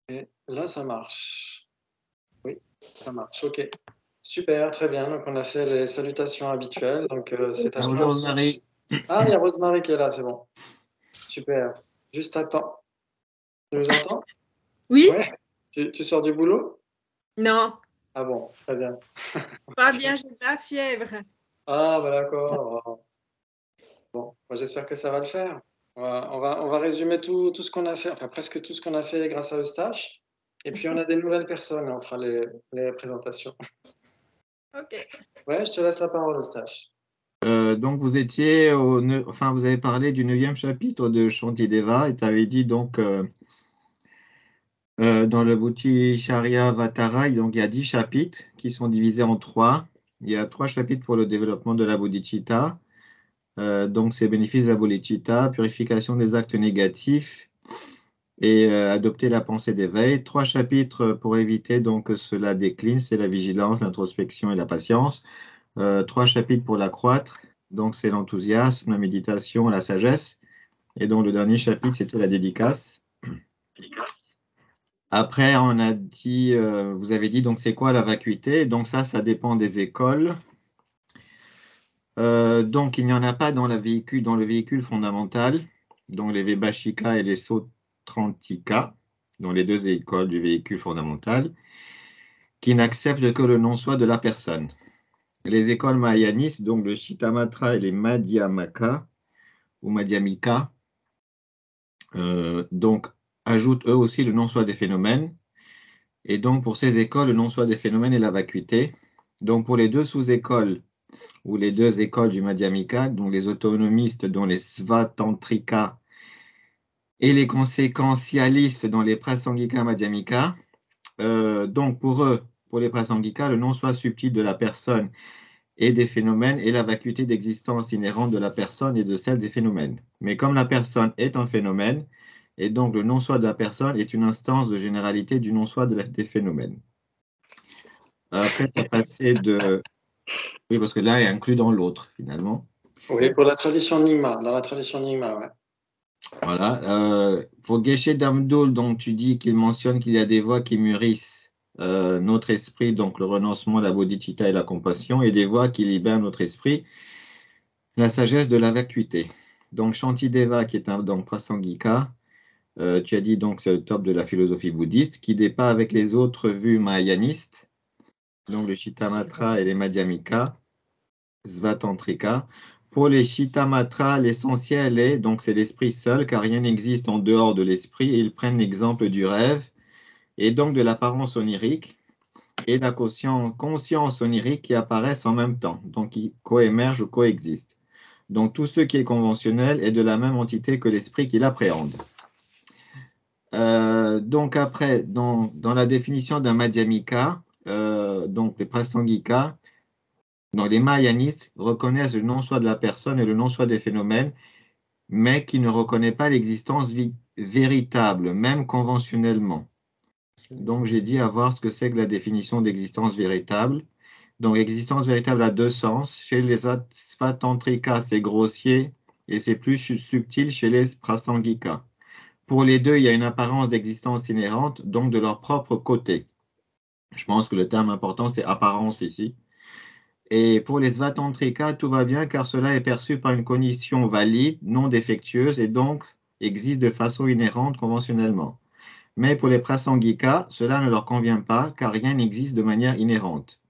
Et là, ça marche. Oui, ça marche. OK. Super, très bien. Donc, on a fait les salutations habituelles. Donc, c'est à Ah, toi, bonjour Serge. Rosemary. Ah, il y a Rosemary qui est là, c'est bon. Super. Juste attends. Tu nous entends? Oui? Ouais. Tu sors du boulot? Non, Ah bon, très bien. pas bien, j'ai de la fièvre. Ah, bah d'accord. Bon, bah, j'espère que ça va le faire. On va résumer tout ce qu'on a fait, enfin presque tout ce qu'on a fait grâce à Eustache. Et puis, on a des nouvelles personnes. On fera les présentations. OK. Ouais, je te laisse la parole, Eustache. Donc vous étiez enfin vous avez parlé du 9e chapitre de Shantideva et tu avais dit donc dans le Bodhicharya Vatara, donc il y a 10 chapitres qui sont divisés en 3. Il y a 3 chapitres pour le développement de la bodhicitta. Donc c'est bénéfice de la bodhicitta, purification des actes négatifs et adopter la pensée d'éveil. 3 chapitres pour éviter donc que cela décline, c'est la vigilance, l'introspection et la patience. 3 chapitres pour l'accroître, donc c'est l'enthousiasme, la méditation, la sagesse. Et donc le dernier chapitre, c'était la dédicace. Après, on a dit, vous avez dit, donc c'est quoi la vacuité? Donc ça dépend des écoles. Donc il n'y en a pas dans le véhicule fondamental, donc les Vibhashika et les Sautrantika, dans les deux écoles du véhicule fondamental, qui n'acceptent que le non-soi de la personne. Les écoles mahayanistes, donc le Shittamatra et les Madhyamaka, ou Madhyamika, donc ajoutent eux aussi le non-soi des phénomènes. Et donc pour ces écoles, le non-soi des phénomènes est la vacuité. Donc pour les deux sous-écoles, ou les deux écoles du Madhyamika, donc les autonomistes, dont les Svatantrika, et les conséquentialistes, dont les Prasangika Madhyamika, donc pour eux, pour les Prasangika, le non-soi subtil de la personne et des phénomènes et la vacuité d'existence inhérente de la personne et de celle des phénomènes. Mais comme la personne est un phénomène, et donc le non-soi de la personne est une instance de généralité du non-soi des phénomènes. Après, tu as passé de... Oui, parce que là, est inclus dans l'autre, finalement. Oui, pour la tradition Nyingma, dans la tradition Nyingma, ouais. Voilà. Pour Geshe Damdul, donc tu dis qu'il mentionne qu'il y a des voies qui mûrissent notre esprit, donc le renoncement, la bodhicitta et la compassion, et des voies qui libèrent notre esprit, la sagesse de la vacuité. Donc Shantideva, qui est un donc Prasangika, tu as dit donc c'est le top de la philosophie bouddhiste, qui dépasse avec les autres vues mahayanistes, donc le Shittamatra et les Madhyamika, Svatantrika. Pour les Shittamatra, l'essentiel est, donc c'est l'esprit seul, car rien n'existe en dehors de l'esprit, et ils prennent l'exemple du rêve, et donc de l'apparence onirique, et la conscience onirique qui apparaissent en même temps, donc qui coémergent ou coexistent. Donc tout ce qui est conventionnel est de la même entité que l'esprit qui l'appréhende. Donc après, dans la définition d'un Madhyamika, donc les Prasangika, donc les Mahayanistes reconnaissent le non-soi de la personne et le non-soi des phénomènes, mais qui ne reconnaissent pas l'existence véritable, même conventionnellement. Donc j'ai dit à voir ce que c'est que la définition d'existence véritable. Donc l'existence véritable a deux sens. Chez les Svatantrika, c'est grossier et c'est plus subtil chez les Prasangika. Pour les deux, il y a une apparence d'existence inhérente, donc de leur propre côté. Je pense que le terme important, c'est apparence ici. Et pour les Svatantrika, tout va bien car cela est perçu par une cognition valide, non défectueuse et donc existe de façon inhérente conventionnellement. Mais pour les Prasangika, cela ne leur convient pas car rien n'existe de manière inhérente.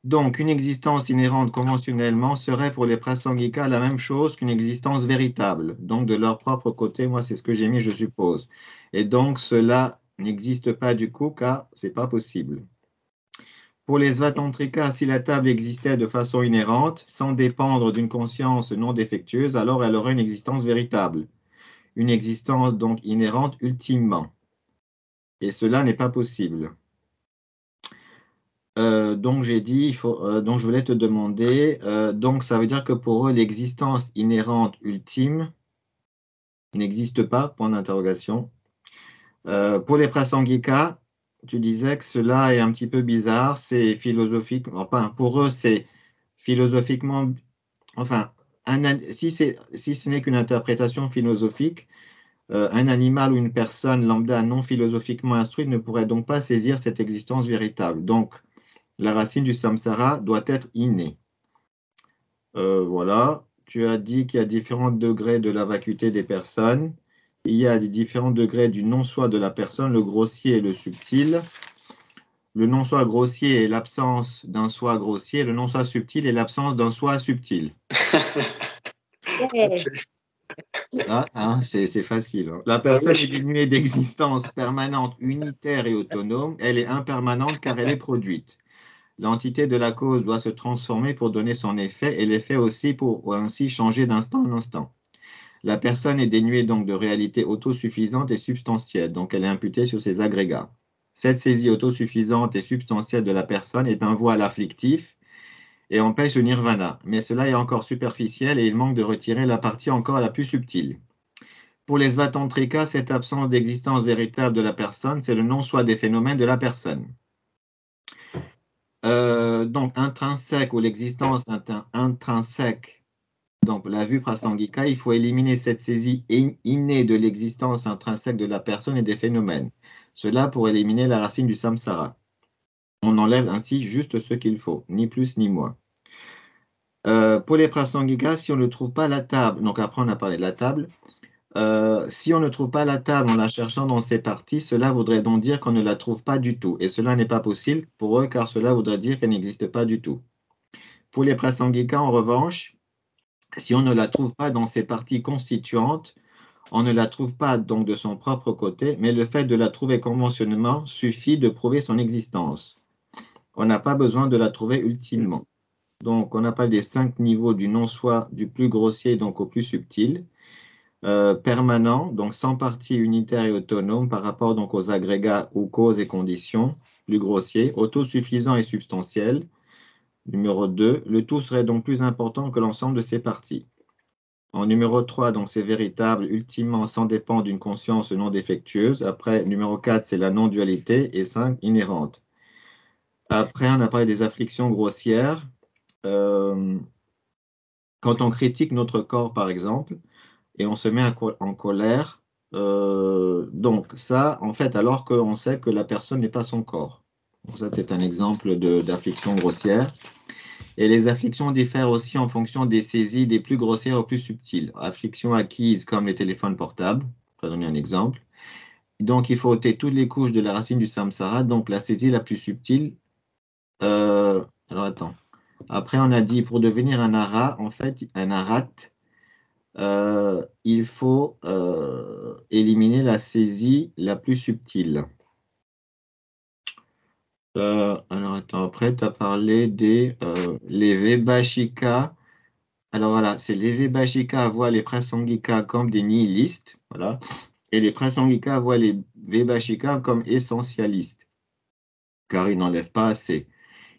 Donc, une existence inhérente conventionnellement serait pour les Prasangika la même chose qu'une existence véritable. Donc, de leur propre côté, moi, c'est ce que j'ai mis, je suppose. Et donc, cela n'existe pas du coup, car c'est pas possible. Pour les Svatantrika, si la table existait de façon inhérente, sans dépendre d'une conscience non défectueuse, alors elle aurait une existence véritable. Une existence donc inhérente ultimement. Et cela n'est pas possible. Donc j'ai dit, donc je voulais te demander, donc ça veut dire que pour eux, l'existence inhérente ultime n'existe pas, point d'interrogation. Pour les Prasangika, tu disais que cela est un petit peu bizarre, c'est philosophique, enfin pour eux c'est philosophiquement, enfin si ce n'est qu'une interprétation philosophique, Un animal ou une personne lambda non philosophiquement instruite ne pourrait donc pas saisir cette existence véritable. Donc, la racine du samsara doit être innée. Voilà. Tu as dit qu'il y a différents degrés de la vacuité des personnes. Il y a des différents degrés du non-soi de la personne, le grossier et le subtil. Le non-soi grossier est l'absence d'un soi grossier. Le non-soi subtil est l'absence d'un soi subtil. Yeah. Ah, c'est facile. Hein. La personne est dénuée d'existence permanente, unitaire et autonome. Elle est impermanente car elle est produite. L'entité de la cause doit se transformer pour donner son effet et l'effet aussi pour ainsi changer d'instant en instant. La personne est dénuée donc de réalité autosuffisante et substantielle, donc elle est imputée sur ses agrégats. Cette saisie autosuffisante et substantielle de la personne est un voile afflictif et empêche le nirvana, mais cela est encore superficiel et il manque de retirer la partie encore la plus subtile. Pour les Svatantrika, cette absence d'existence véritable de la personne, c'est le non-soi des phénomènes de la personne. Donc, intrinsèque ou l'existence intrinsèque, donc la vue prasangika, il faut éliminer cette saisie innée de l'existence intrinsèque de la personne et des phénomènes. Cela pour éliminer la racine du samsara. On enlève ainsi juste ce qu'il faut, ni plus ni moins. Pour les prasangika, si on ne trouve pas la table, donc après on a parlé de la table, si on ne trouve pas la table en la cherchant dans ses parties, cela voudrait donc dire qu'on ne la trouve pas du tout. Et cela n'est pas possible pour eux, car cela voudrait dire qu'elle n'existe pas du tout. Pour les prasangika, en revanche, si on ne la trouve pas dans ses parties constituantes, on ne la trouve pas donc de son propre côté, mais le fait de la trouver conventionnellement suffit de prouver son existence. On n'a pas besoin de la trouver ultimement. Donc, on appelle des 5 niveaux du non-soi, du plus grossier donc au plus subtil. Permanent, donc sans partie unitaire et autonome par rapport donc aux agrégats ou causes et conditions, plus grossier, autosuffisant et substantiel. Numéro 2, le tout serait donc plus important que l'ensemble de ses parties. En numéro 3, donc c'est véritable, ultimement sans dépendre d'une conscience non défectueuse. Après, numéro 4, c'est la non-dualité et 5, inhérente. Après, on a parlé des afflictions grossières. Quand on critique notre corps, par exemple, et on se met en colère. Donc ça, en fait, alors qu'on sait que la personne n'est pas son corps. Donc ça, c'est un exemple d'affliction grossière. Et les afflictions diffèrent aussi en fonction des saisies des plus grossières aux plus subtiles. Afflictions acquises comme les téléphones portables, je vais donner un exemple. Donc il faut ôter toutes les couches de la racine du samsara, donc la saisie la plus subtile. Alors attends. Après, on a dit pour devenir un ara, en fait, un arat, il faut éliminer la saisie la plus subtile. Alors, attends, après, tu as parlé les Vebashika. Alors, voilà, c'est les Vebashika voient les Prasangika comme des nihilistes, voilà, et les Prasangika voient les Vebashika comme essentialistes, car ils n'enlèvent pas assez.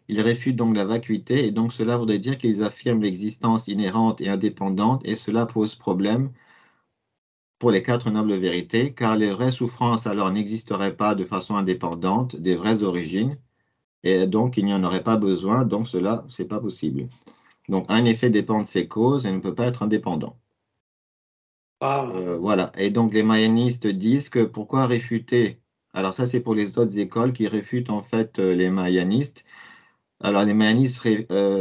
Ils réfutent donc la vacuité, et donc cela voudrait dire qu'ils affirment l'existence inhérente et indépendante, et cela pose problème pour les 4 nobles vérités, car les vraies souffrances alors n'existeraient pas de façon indépendante des vraies origines, et donc il n'y en aurait pas besoin, donc cela, c'est pas possible. Donc un effet dépend de ses causes et ne peut pas être indépendant. Voilà, et donc les mayanistes disent que pourquoi réfuter, alors ça c'est pour les autres écoles qui réfutent en fait les mayanistes. Alors les mayanistes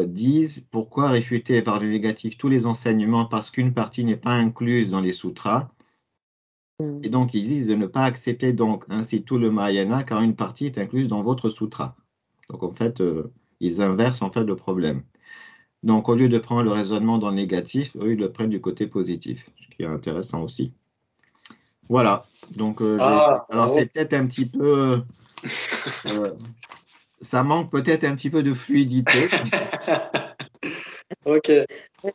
disent pourquoi réfuter par le négatif tous les enseignements parce qu'une partie n'est pas incluse dans les sutras. Et donc, ils disent de ne pas accepter donc ainsi tout le Mahayana car une partie est incluse dans votre sutra. Donc, en fait, ils inversent en fait le problème. Donc, au lieu de prendre le raisonnement dans le négatif, eux, ils le prennent du côté positif, ce qui est intéressant aussi. Voilà. Donc, alors, c'est peut-être un petit peu... ça manque peut-être un petit peu de fluidité. Ok,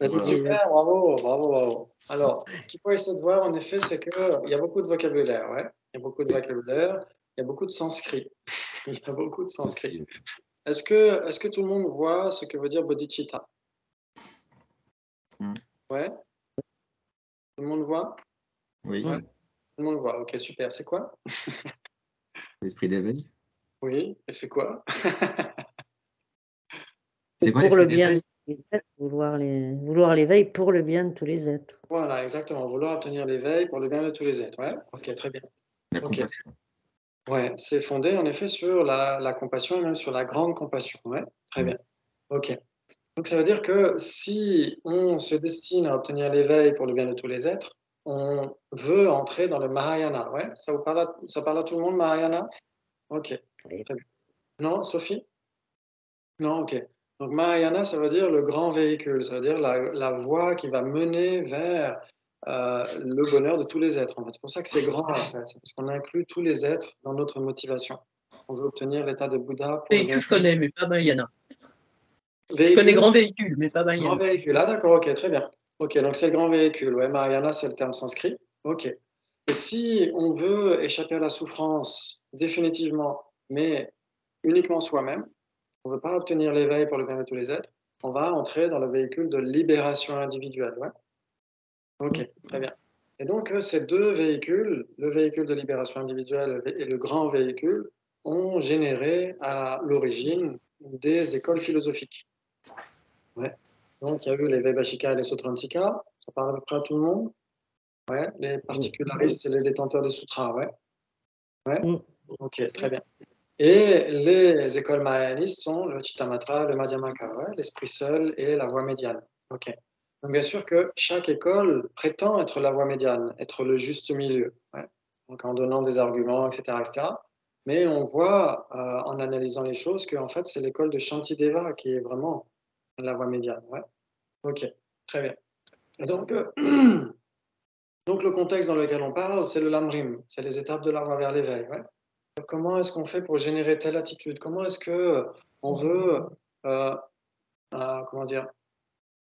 c'est super, bravo, bravo, bravo. Alors, ce qu'il faut essayer de voir, en effet, c'est qu'il y a beaucoup de vocabulaire, ouais. Il y a beaucoup de vocabulaire, il y a beaucoup de sanskrit. Il y a beaucoup de sanskrit. Est-ce que tout le monde voit ce que veut dire bodhicitta? Ouais? Tout le monde voit? Oui. Ouais. Tout le monde voit, ok, super. C'est quoi? L'esprit d'éveil. Oui, et c'est quoi? C'est quoi Pour le l'esprit bien. d'éveil? Vouloir l'éveil pour le bien de tous les êtres. Voilà, exactement. Vouloir obtenir l'éveil pour le bien de tous les êtres. Ouais, ok, très bien. La Ok. compassion. Ouais, c'est fondé en effet sur la compassion et même sur la grande compassion. Ouais, très bien. Ok. Donc ça veut dire que si on se destine à obtenir l'éveil pour le bien de tous les êtres, on veut entrer dans le Mahayana. Ouais, ça parle à tout le monde, Mahayana? Ok, Oui. très bien. Non, Sophie? Non, ok. Donc Mahayana, ça veut dire le grand véhicule, ça veut dire la voie qui va mener vers le bonheur de tous les êtres. En fait, c'est pour ça que c'est grand, en fait. C'est parce qu'on inclut tous les êtres dans notre motivation. On veut obtenir l'état de Bouddha pour le bien Véhicule, je connais, mais pas Mahayana. Je connais Véhicule, grand véhicule, mais pas grand Mahayana. véhicule. Ah d'accord, ok, très bien. Ok, donc c'est le grand véhicule. Ouais, Mahayana, c'est le terme sanskrit. Ok. Et si on veut échapper à la souffrance définitivement, mais uniquement soi-même, on ne veut pas obtenir l'éveil pour le bien de tous les êtres, on va entrer dans le véhicule de libération individuelle. Ouais. Ok, très bien. Et donc, ces deux véhicules, le véhicule de libération individuelle et le grand véhicule, ont généré à l'origine des écoles philosophiques. Ouais. Donc, il y a eu les Vaibhashika et les Sautrantika, ça parle à peu près à tout le monde. Ouais. Les particularistes et les détenteurs des sutras. Ouais. Ouais. Ok, très bien. Et les écoles mahayanistes sont le Chittamatra, le Madhyamaka, ouais, l'esprit seul et la voie médiane. Ok. Donc bien sûr que chaque école prétend être la voie médiane, être le juste milieu, ouais. Donc en donnant des arguments, etc., etc. Mais on voit en analysant les choses qu'en fait c'est l'école de Shantideva qui est vraiment la voie médiane. Ouais. Ok, très bien. Et donc, donc le contexte dans lequel on parle, c'est le Lamrim, c'est les étapes de la voie vers l'éveil. Ouais. Comment est-ce qu'on fait pour générer telle attitude? Comment est-ce que on veut comment dire,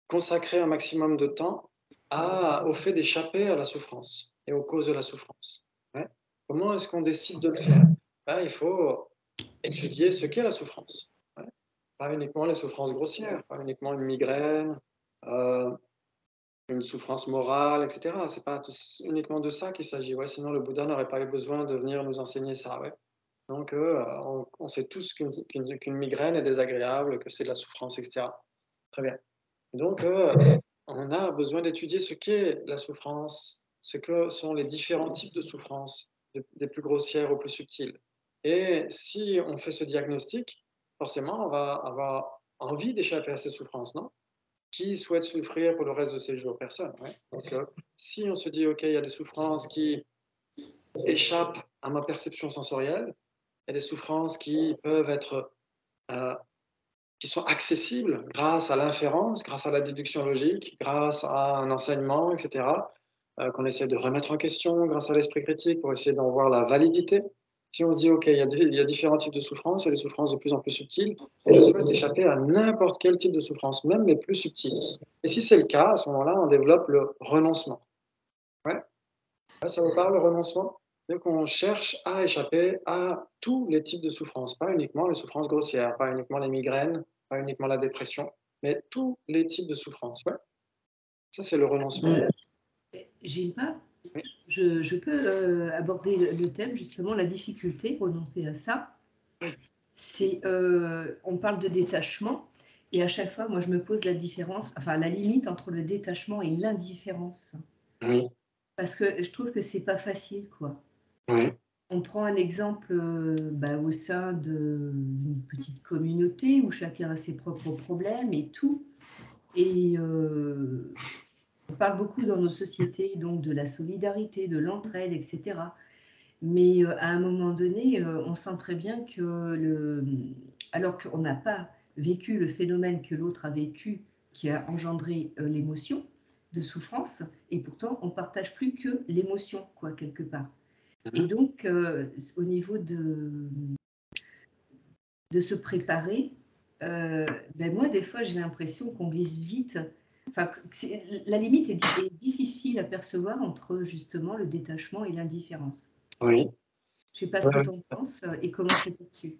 consacrer un maximum de temps au fait d'échapper à la souffrance et aux causes de la souffrance? Ouais. Comment est-ce qu'on décide de le faire? Ben, il faut étudier ce qu'est la souffrance. Ouais. Pas uniquement les souffrances grossières, pas uniquement une migraine, une souffrance morale, etc. C'est pas uniquement de ça qu'il s'agit. Ouais, sinon le Bouddha n'aurait pas eu besoin de venir nous enseigner ça. Ouais. Donc, on sait tous qu'une migraine est désagréable, que c'est de la souffrance, etc. Très bien. Donc, on a besoin d'étudier ce qu'est la souffrance, ce que sont les différents types de souffrance, des plus grossières aux plus subtiles. Et si on fait ce diagnostic, forcément, on va avoir envie d'échapper à ces souffrances, non? Qui souhaite souffrir pour le reste de ses jours? Personne. Ouais. Donc, si on se dit, OK, il y a des souffrances qui échappent à ma perception sensorielle, il y a des souffrances qui peuvent être, qui sont accessibles grâce à l'inférence, grâce à la déduction logique, grâce à un enseignement, etc., qu'on essaie de remettre en question grâce à l'esprit critique pour essayer d'en voir la validité. Si on se dit, OK, il y a différents types de souffrances, il y a des souffrances de plus en plus subtiles, et je souhaite échapper à n'importe quel type de souffrance, même les plus subtiles. Et si c'est le cas, à ce moment-là, on développe le renoncement. Ouais. Ça vous parle, le renoncement? Donc, on cherche à échapper à tous les types de souffrances, pas uniquement les souffrances grossières, pas uniquement les migraines, pas uniquement la dépression, mais tous les types de souffrances. Ouais. Ça, c'est le renoncement. Gilles, Oui. je peux aborder le thème, justement, la difficulté, renoncer à ça. C'est, on parle de détachement, et à chaque fois, moi, je me pose la différence, enfin, la limite entre le détachement et l'indifférence. Oui. Parce que je trouve que c'est pas facile, quoi. Oui. On prend un exemple au sein d'une petite communauté où chacun a ses propres problèmes et tout. Et on parle beaucoup dans nos sociétés donc de la solidarité, de l'entraide, etc. Mais à un moment donné, on sent très bien que alors qu'on n'a pas vécu le phénomène que l'autre a vécu, qui a engendré l'émotion de souffrance, et pourtant on partage plus que l'émotion, quoi, quelque part. Et donc, au niveau de se préparer, moi, des fois, j'ai l'impression qu'on glisse vite. Enfin, la limite est difficile à percevoir entre, justement, le détachement et l'indifférence. Oui. Je ne sais pas ce que tu en penses et comment c'est perçu.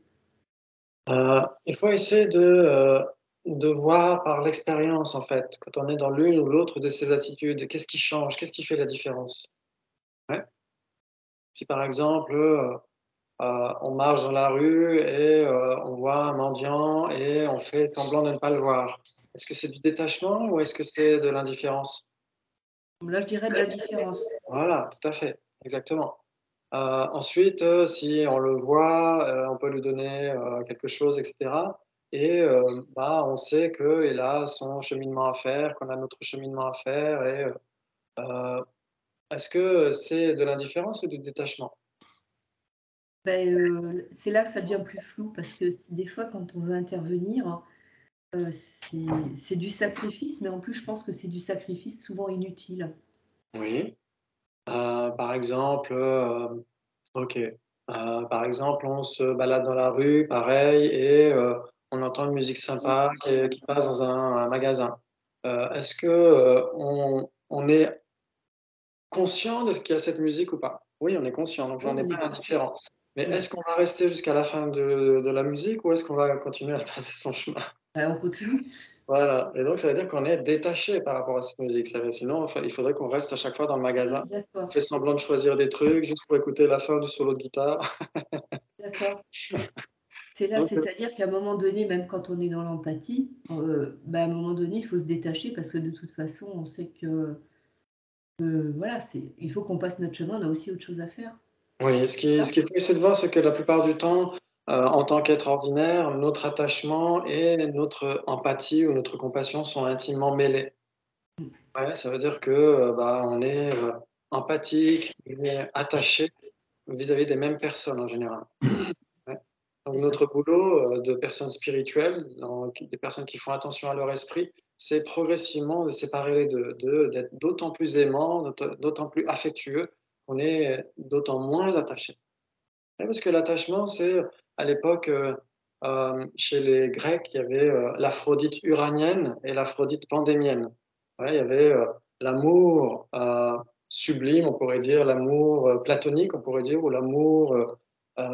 Il faut essayer de voir par l'expérience, en fait, quand on est dans l'une ou l'autre de ces attitudes, qu'est-ce qui change, qu'est-ce qui fait la différence. Ouais. Si par exemple, on marche dans la rue et on voit un mendiant et on fait semblant de ne pas le voir. Est-ce que c'est du détachement ou est-ce que c'est de l'indifférence? Là, je dirais de la différence. Voilà, tout à fait, exactement. Ensuite, si on le voit, on peut lui donner quelque chose, etc. Et bah, on sait qu'il a son cheminement à faire, qu'on a notre cheminement à faire. Et est-ce que c'est de l'indifférence ou du détachement? C'est là que ça devient plus flou parce que des fois, quand on veut intervenir, c'est du sacrifice, mais en plus, je pense que c'est du sacrifice souvent inutile. Oui. Par exemple, ok. Par exemple, on se balade dans la rue, pareil, et on entend une musique sympa qui passe dans un magasin. Est-ce que on est conscient de ce qu'il y a cette musique ou pas? Oui, on est conscient, donc on Oui, n'est on est pas indifférent. Mais Oui. est-ce qu'on va rester jusqu'à la fin de la musique ou est-ce qu'on va continuer à passer son chemin? On continue. Voilà, et donc ça veut dire qu'on est détaché par rapport à cette musique. Sinon, enfin, il faudrait qu'on reste à chaque fois dans le magasin, D'accord, fait semblant de choisir des trucs juste pour écouter la fin du solo de guitare. d'accord. C'est là, Donc, c'est-à-dire qu'à un moment donné, même quand on est dans l'empathie, à un moment donné, il faut se détacher parce que de toute façon, on sait que voilà, il faut qu'on passe notre chemin, on a aussi autre chose à faire. oui, ce qu'il faut essayer de voir, c'est que la plupart du temps, en tant qu'être ordinaire, notre attachement et notre empathie ou notre compassion sont intimement mêlés. Ouais, ça veut dire que bah, on est empathique et attaché vis-à-vis des mêmes personnes en général. Ouais. Donc C'est ça. notre boulot de personnes spirituelles, des personnes qui font attention à leur esprit, c'est progressivement de séparer les deux, d'être d'autant plus aimant, d'autant plus affectueux, qu'on est d'autant moins attaché. Ouais, parce que l'attachement, c'est à l'époque, chez les Grecs, il y avait l'Aphrodite uranienne et l'Aphrodite pandémienne. Ouais, il y avait l'amour sublime, on pourrait dire, l'amour platonique, on pourrait dire, ou l'amour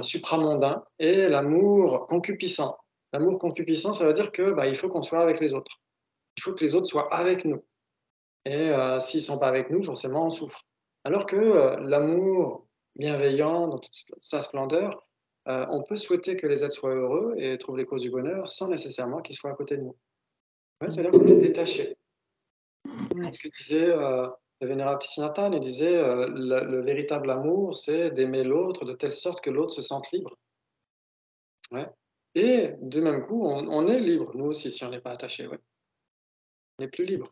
supramondain, et l'amour concupiscent. L'amour concupiscent, ça veut dire que bah, il faut qu'on soit avec les autres. Il faut que les autres soient avec nous. Et s'ils ne sont pas avec nous, forcément, on souffre. Alors que l'amour bienveillant, dans toute sa splendeur, on peut souhaiter que les êtres soient heureux et trouvent les causes du bonheur sans nécessairement qu'ils soient à côté de nous. Ouais, c'est-à-dire qu'on est détaché. Ouais. Ce que disait le vénérable Thich Nhat Hanh, il disait le véritable amour, c'est d'aimer l'autre de telle sorte que l'autre se sente libre. Ouais. Et du même coup, on est libre, nous aussi, si on n'est pas attaché. Ouais. On est plus libre.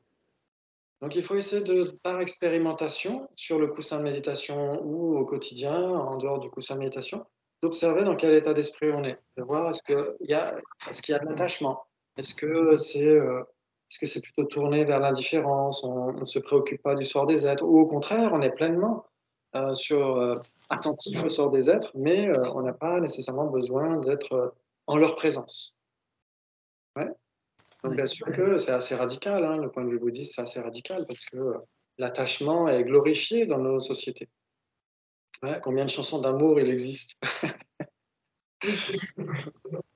Donc, il faut essayer de, par expérimentation, sur le coussin de méditation ou au quotidien, en dehors du coussin de méditation, d'observer dans quel état d'esprit on est, de voir est-ce qu'il y a de l'attachement, est-ce que c'est plutôt tourné vers l'indifférence, on ne se préoccupe pas du sort des êtres, ou au contraire, on est pleinement attentif au sort des êtres, mais on n'a pas nécessairement besoin d'être en leur présence. Ouais. Donc bien sûr que c'est assez radical, hein, le point de vue bouddhiste, c'est assez radical parce que l'attachement est glorifié dans nos sociétés. Ouais, combien de chansons d'amour il existe?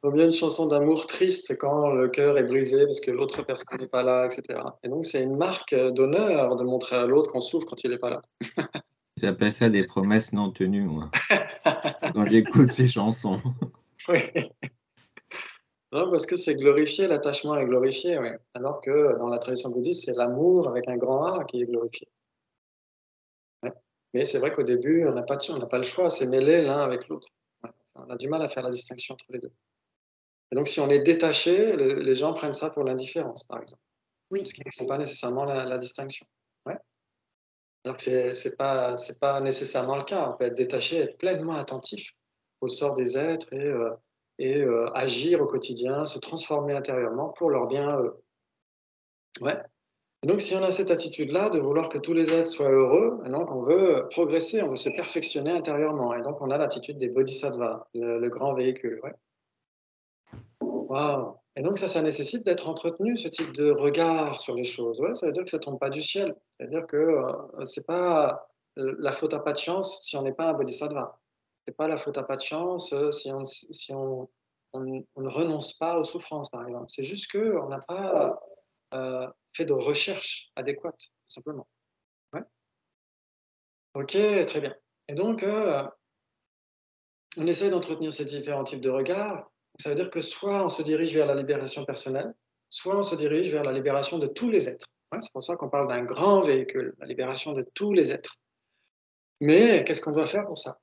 Combien de chansons d'amour tristes quand le cœur est brisé parce que l'autre personne n'est pas là, etc. Et donc c'est une marque d'honneur de montrer à l'autre qu'on souffre quand il n'est pas là. J'appelle ça des promesses non tenues, moi, quand j'écoute ces chansons. Oui. Non, parce que c'est glorifié, l'attachement est glorifié, oui. Alors que dans la tradition bouddhiste, c'est l'amour avec un grand A qui est glorifié. Ouais. Mais c'est vrai qu'au début, on n'a pas le choix, c'est mêlé l'un avec l'autre. Ouais. On a du mal à faire la distinction entre les deux. Et donc, si on est détaché, les gens prennent ça pour l'indifférence, par exemple. Oui. Parce qu'ils ne font pas nécessairement la distinction. Ouais. Alors que c'est pas nécessairement le cas. On peut être détaché, être pleinement attentif au sort des êtres et agir au quotidien, se transformer intérieurement pour leur bien à eux. Ouais. Et donc, si on a cette attitude-là de vouloir que tous les êtres soient heureux, et donc on veut progresser, on veut se perfectionner intérieurement. Et donc, on a l'attitude des bodhisattvas, le grand véhicule. Ouais. Wow. Et donc, ça nécessite d'être entretenu, ce type de regard sur les choses. Ouais, ça veut dire que ça ne tombe pas du ciel. Ça veut dire que c'est pas la faute à pas de chance si on n'est pas un bodhisattva. C'est pas la faute à pas de chance si on ne renonce pas aux souffrances, par exemple. C'est juste qu'on n'a pas fait de recherche adéquate, tout simplement. Ouais. Ok, très bien. Et donc, on essaie d'entretenir ces différents types de regards. Ça veut dire que soit on se dirige vers la libération personnelle, soit on se dirige vers la libération de tous les êtres. Ouais, c'est pour ça qu'on parle d'un grand véhicule, la libération de tous les êtres. Mais qu'est-ce qu'on doit faire pour ça?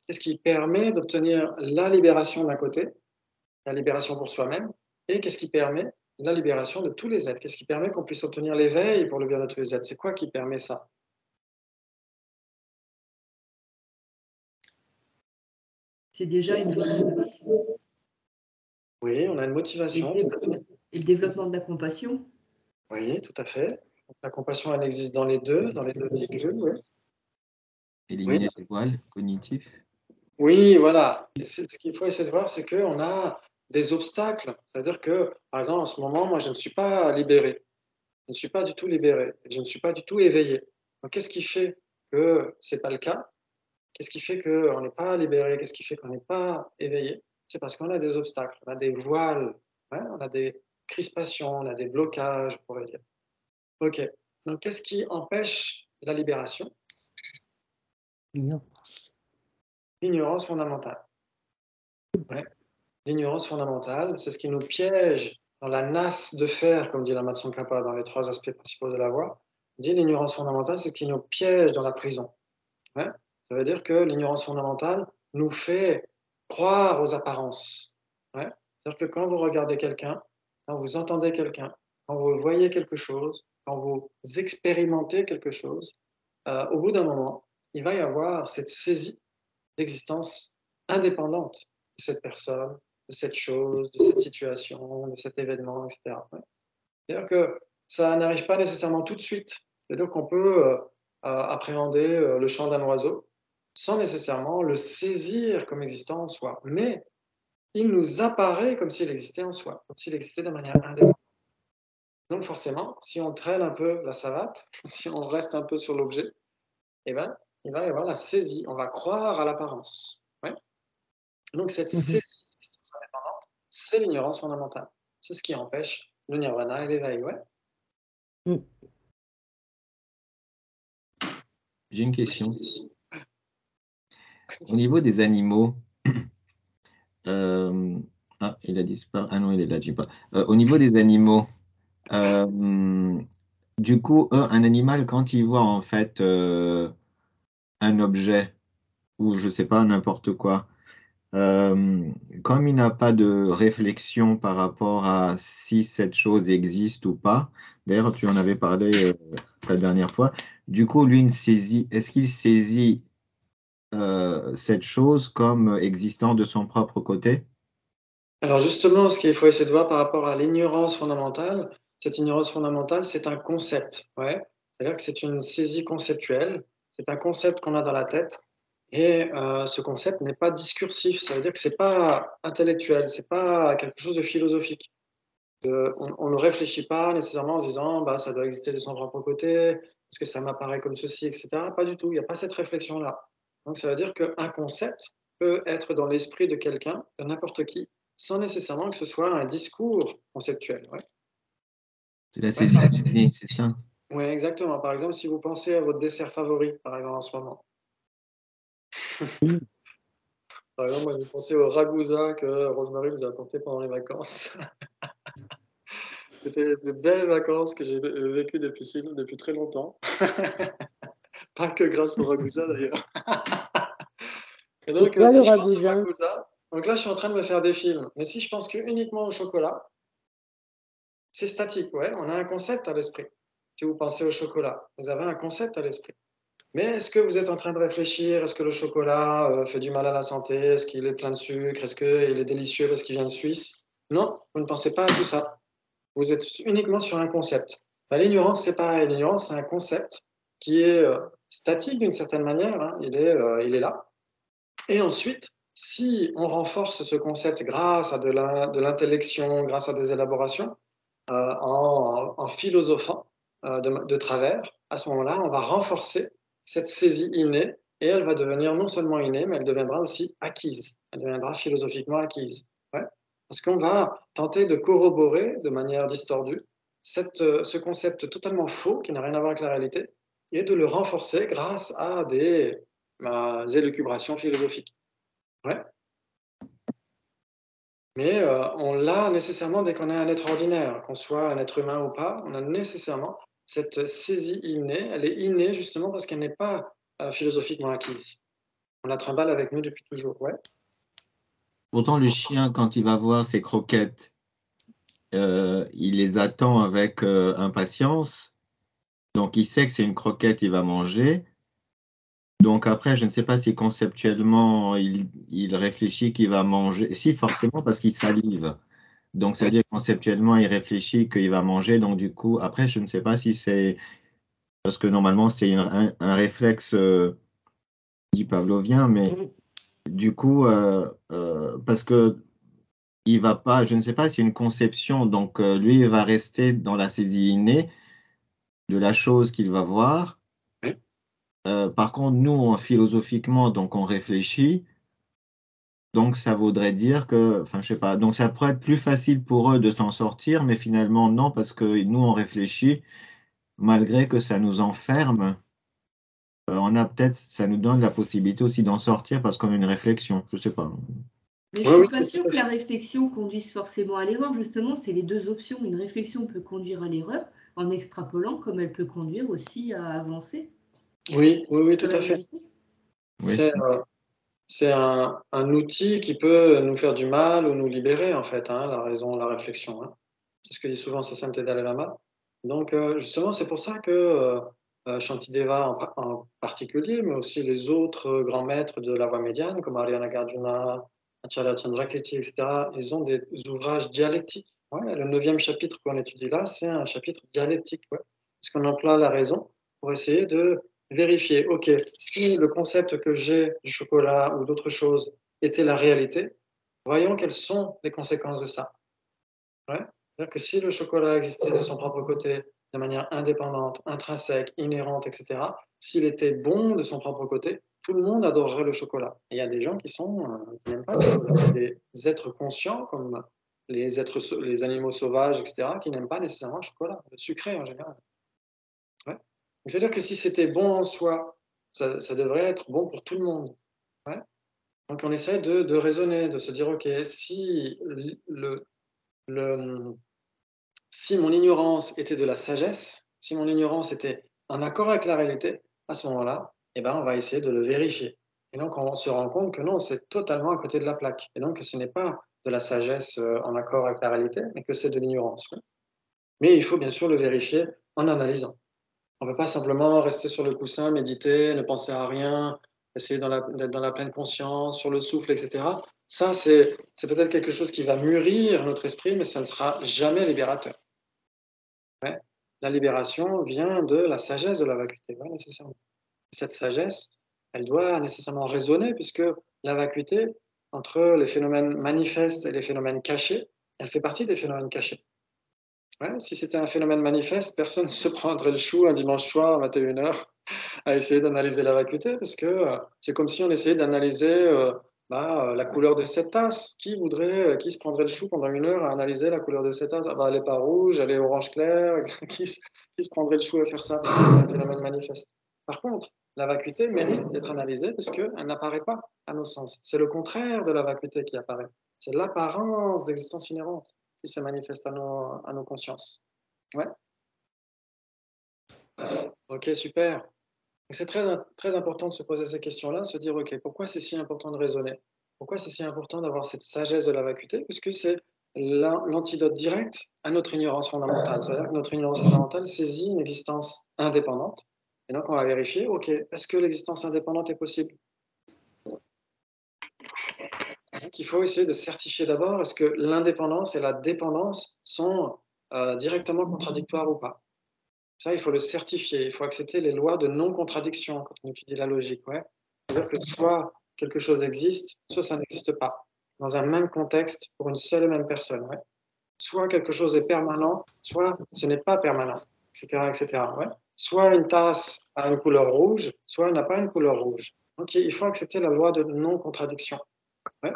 Qu'est-ce qui permet d'obtenir la libération d'un côté, la libération pour soi-même, et qu'est-ce qui permet la libération de tous les êtres? Qu'est-ce qui permet qu'on puisse obtenir l'éveil pour le bien de tous les êtres? C'est quoi qui permet ça? C'est déjà une volonté. Oui, on a une motivation. Tout à fait. Et le développement de la compassion. Oui, tout à fait. Donc, la compassion, elle existe dans les deux véhicules. Oui. Éliminer les voiles cognitifs. Oui, voilà. Et ce qu'il faut essayer de voir, c'est qu'on a des obstacles. C'est-à-dire que, par exemple, en ce moment, moi, je ne suis pas libéré. Je ne suis pas du tout libéré. Je ne suis pas du tout éveillé. Donc, qu'est-ce qui fait que ce n'est pas le cas? Qu'est-ce qui fait qu'on n'est pas libéré? Qu'est-ce qui fait qu'on n'est pas éveillé? C'est parce qu'on a des obstacles, on a des voiles, ouais, on a des crispations, on a des blocages, on pourrait dire. OK. Donc, qu'est-ce qui empêche la libération? Non. L'ignorance fondamentale. Ouais. L'ignorance fondamentale, c'est ce qui nous piège dans la nasse de fer, comme dit la Tsongkhapa dans les 3 aspects principaux de la voie. Il dit l'ignorance fondamentale, c'est ce qui nous piège dans la prison. Ouais. Ça veut dire que l'ignorance fondamentale nous fait croire aux apparences. Ouais. C'est-à-dire que quand vous regardez quelqu'un, quand vous entendez quelqu'un, quand vous voyez quelque chose, quand vous expérimentez quelque chose, au bout d'un moment, il va y avoir cette saisie d'existence indépendante de cette personne, de cette chose, de cette situation, de cet événement, etc. Ouais. C'est-à-dire que ça n'arrive pas nécessairement tout de suite. C'est-à-dire qu'on peut appréhender le chant d'un oiseau sans nécessairement le saisir comme existant en soi. Mais il nous apparaît comme s'il existait en soi, comme s'il existait de manière indépendante. Donc forcément, si on traîne un peu la savate, si on reste un peu sur l'objet, eh ben, il va y avoir la saisie. On va croire à l'apparence. Ouais. Donc cette saisie d'existence indépendante, c'est l'ignorance fondamentale. C'est ce qui empêche le nirvana et l'éveil. Ouais. J'ai une question. Au niveau des animaux, il a disparu. Ah non, il est là, je sais pas. Au niveau des animaux, du coup, un animal, quand il voit en fait un objet, ou je sais pas, n'importe quoi, comme il n'a pas de réflexion par rapport à si cette chose existe ou pas, d'ailleurs, tu en avais parlé la dernière fois, du coup, lui, est-ce qu'il saisit cette chose comme existant de son propre côté? Alors justement, ce qu'il faut essayer de voir par rapport à l'ignorance fondamentale, cette ignorance fondamentale, c'est un concept. Ouais. C'est-à-dire que c'est une saisie conceptuelle, c'est un concept qu'on a dans la tête, et ce concept n'est pas discursif, ça veut dire que c'est pas intellectuel, c'est pas quelque chose de philosophique. On ne réfléchit pas nécessairement en se disant bah, ça doit exister de son propre côté, parce que ça m'apparaît comme ceci, etc. Pas du tout, il n'y a pas cette réflexion-là. Donc ça veut dire qu'un concept peut être dans l'esprit de quelqu'un, de n'importe qui, sans nécessairement que ce soit un discours conceptuel. Ouais. C'est la saisie innée, c'est ça? Oui, exactement. Par exemple, si vous pensez à votre dessert favori, par exemple, en ce moment. Par exemple, moi, j'ai pensé au ragoût que Rosemary nous a apporté pendant les vacances. C'était de belles vacances que j'ai vécues depuis très longtemps. Pas que grâce au ragoût d'ailleurs. Et donc, quoi, si le je pense au ragoût? ragoût, donc là, je suis en train de me faire des films. Mais si je pense que uniquement au chocolat, c'est statique, ouais. On a un concept à l'esprit. Si vous pensez au chocolat, vous avez un concept à l'esprit. Mais est-ce que vous êtes en train de réfléchir? Est-ce que le chocolat fait du mal à la santé? Est-ce qu'il est plein de sucre? Est-ce qu'il est délicieux parce qu'il vient de Suisse? Non, vous ne pensez pas à tout ça. Vous êtes uniquement sur un concept. L'ignorance, c'est pareil. L'ignorance, c'est un concept qui est statique d'une certaine manière. Hein. Il est là. Et ensuite, si on renforce ce concept grâce à de l'intellection, grâce à des élaborations, en philosophant de travers, à ce moment-là, on va renforcer cette saisie innée et elle va devenir non seulement innée, mais elle deviendra aussi acquise. Elle deviendra philosophiquement acquise. Ouais. Parce qu'on va tenter de corroborer de manière distordue ce concept totalement faux qui n'a rien à voir avec la réalité et de le renforcer grâce à des élucubrations philosophiques. Ouais. Mais on l'a nécessairement dès qu'on est un être ordinaire, qu'on soit un être humain ou pas, on a nécessairement cette saisie innée. Elle est innée justement parce qu'elle n'est pas philosophiquement acquise. On la trimballe avec nous depuis toujours, ouais. Pourtant, le chien, quand il va voir ses croquettes, il les attend avec impatience. Donc, il sait que c'est une croquette, il va manger. Donc, après, je ne sais pas si conceptuellement, il réfléchit qu'il va manger. Si, forcément, parce qu'il salive. Donc, c'est-à-dire conceptuellement, il réfléchit qu'il va manger. Donc, du coup, après, je ne sais pas si c'est... Parce que normalement, c'est un réflexe dit pavlovien, mais du coup, parce que il va pas, je ne sais pas si c'est une conception, donc lui, il va rester dans la saisie innée de la chose qu'il va voir. Oui. Par contre, nous, philosophiquement, donc on réfléchit, donc ça voudrait dire que, enfin, je sais pas, donc ça pourrait être plus facile pour eux de s'en sortir, mais finalement, non, parce que nous, on réfléchit, malgré que ça nous enferme, on a peut-être, ça nous donne la possibilité aussi d'en sortir parce qu'on a une réflexion, je sais pas. Mais je ne suis pas sûre que la réflexion conduise forcément à l'erreur. Justement, c'est les deux options. Une réflexion peut conduire à l'erreur en extrapolant, comme elle peut conduire aussi à avancer. Oui, tout à fait. Oui. C'est un outil qui peut nous faire du mal ou nous libérer, en fait, hein, la raison, la réflexion. Hein. C'est ce que dit souvent Sainte Dalai Lama. Donc, justement, c'est pour ça que Shantideva en particulier, mais aussi les autres grands maîtres de la voie médiane, comme Ariana Nagarjuna, Acharya Chandrakirti, etc., ils ont des ouvrages dialectiques. Ouais, le 9e chapitre qu'on étudie là, c'est un chapitre dialectique, ouais, parce qu'on emploie la raison pour essayer de vérifier, OK, si le concept que j'ai du chocolat ou d'autres choses était la réalité, voyons quelles sont les conséquences de ça. Ouais. C'est-à-dire que si le chocolat existait de son propre côté, de manière indépendante, intrinsèque, inhérente, etc., s'il était bon de son propre côté, tout le monde adorerait le chocolat. Et il y a des gens qui n'aiment pas le chocolat. Il y a des êtres conscients, comme les animaux sauvages, etc., qui n'aiment pas nécessairement le chocolat, le sucré en général. Ouais. C'est-à-dire que si c'était bon en soi, ça devrait être bon pour tout le monde. Ouais. Donc on essaie de raisonner, de se dire, OK, si si mon ignorance était de la sagesse, si mon ignorance était en accord avec la réalité, à ce moment-là, eh ben, on va essayer de le vérifier. Et donc, on se rend compte que non, c'est totalement à côté de la plaque. Et donc, ce n'est pas de la sagesse en accord avec la réalité, mais que c'est de l'ignorance. Oui. Mais il faut bien sûr le vérifier en analysant. On ne peut pas simplement rester sur le coussin, méditer, ne penser à rien, essayer d'être dans la pleine conscience, sur le souffle, etc. Ça, c'est peut-être quelque chose qui va mûrir notre esprit, mais ça ne sera jamais libérateur. Ouais. La libération vient de la sagesse de la vacuité, ouais, nécessairement. Cette sagesse, elle doit nécessairement résonner, puisque la vacuité, entre les phénomènes manifestes et les phénomènes cachés, elle fait partie des phénomènes cachés. Ouais, si c'était un phénomène manifeste, personne ne se prendrait le chou un dimanche soir à 21h à essayer d'analyser la vacuité, parce que c'est comme si on essayait d'analyser la couleur de cette tasse. Qui se prendrait le chou pendant 1 heure à analyser la couleur de cette tasse? Elle n'est pas rouge, elle est orange clair. qui se prendrait le chou à faire ça? Parce que c'est un phénomène manifeste. Par contre, la vacuité mérite d'être analysée parce qu'elle n'apparaît pas à nos sens. C'est le contraire de la vacuité qui apparaît. C'est l'apparence d'existence inhérente qui se manifeste à nos consciences. Ouais. Ok, super. C'est très important de se poser ces questions-là, de se dire, OK, pourquoi c'est si important de raisonner? Pourquoi c'est si important d'avoir cette sagesse de la vacuité? Puisque c'est l'antidote direct à notre ignorance fondamentale. C'est-à-dire que notre ignorance fondamentale saisit une existence indépendante. Et donc, on va vérifier, OK, est-ce que l'existence indépendante est possible? Donc, il faut essayer de certifier d'abord, est-ce que l'indépendance et la dépendance sont directement contradictoires ou pas? Ça, il faut le certifier. Il faut accepter les lois de non-contradiction quand on étudie la logique. Ouais. C'est-à-dire que soit quelque chose existe, soit ça n'existe pas. Dans un même contexte, pour une seule et même personne. Ouais. Soit quelque chose est permanent, soit ce n'est pas permanent, etc. etc. Ouais. Soit une tasse a une couleur rouge, soit elle n'a pas une couleur rouge. Donc, il faut accepter la loi de non-contradiction. Ouais.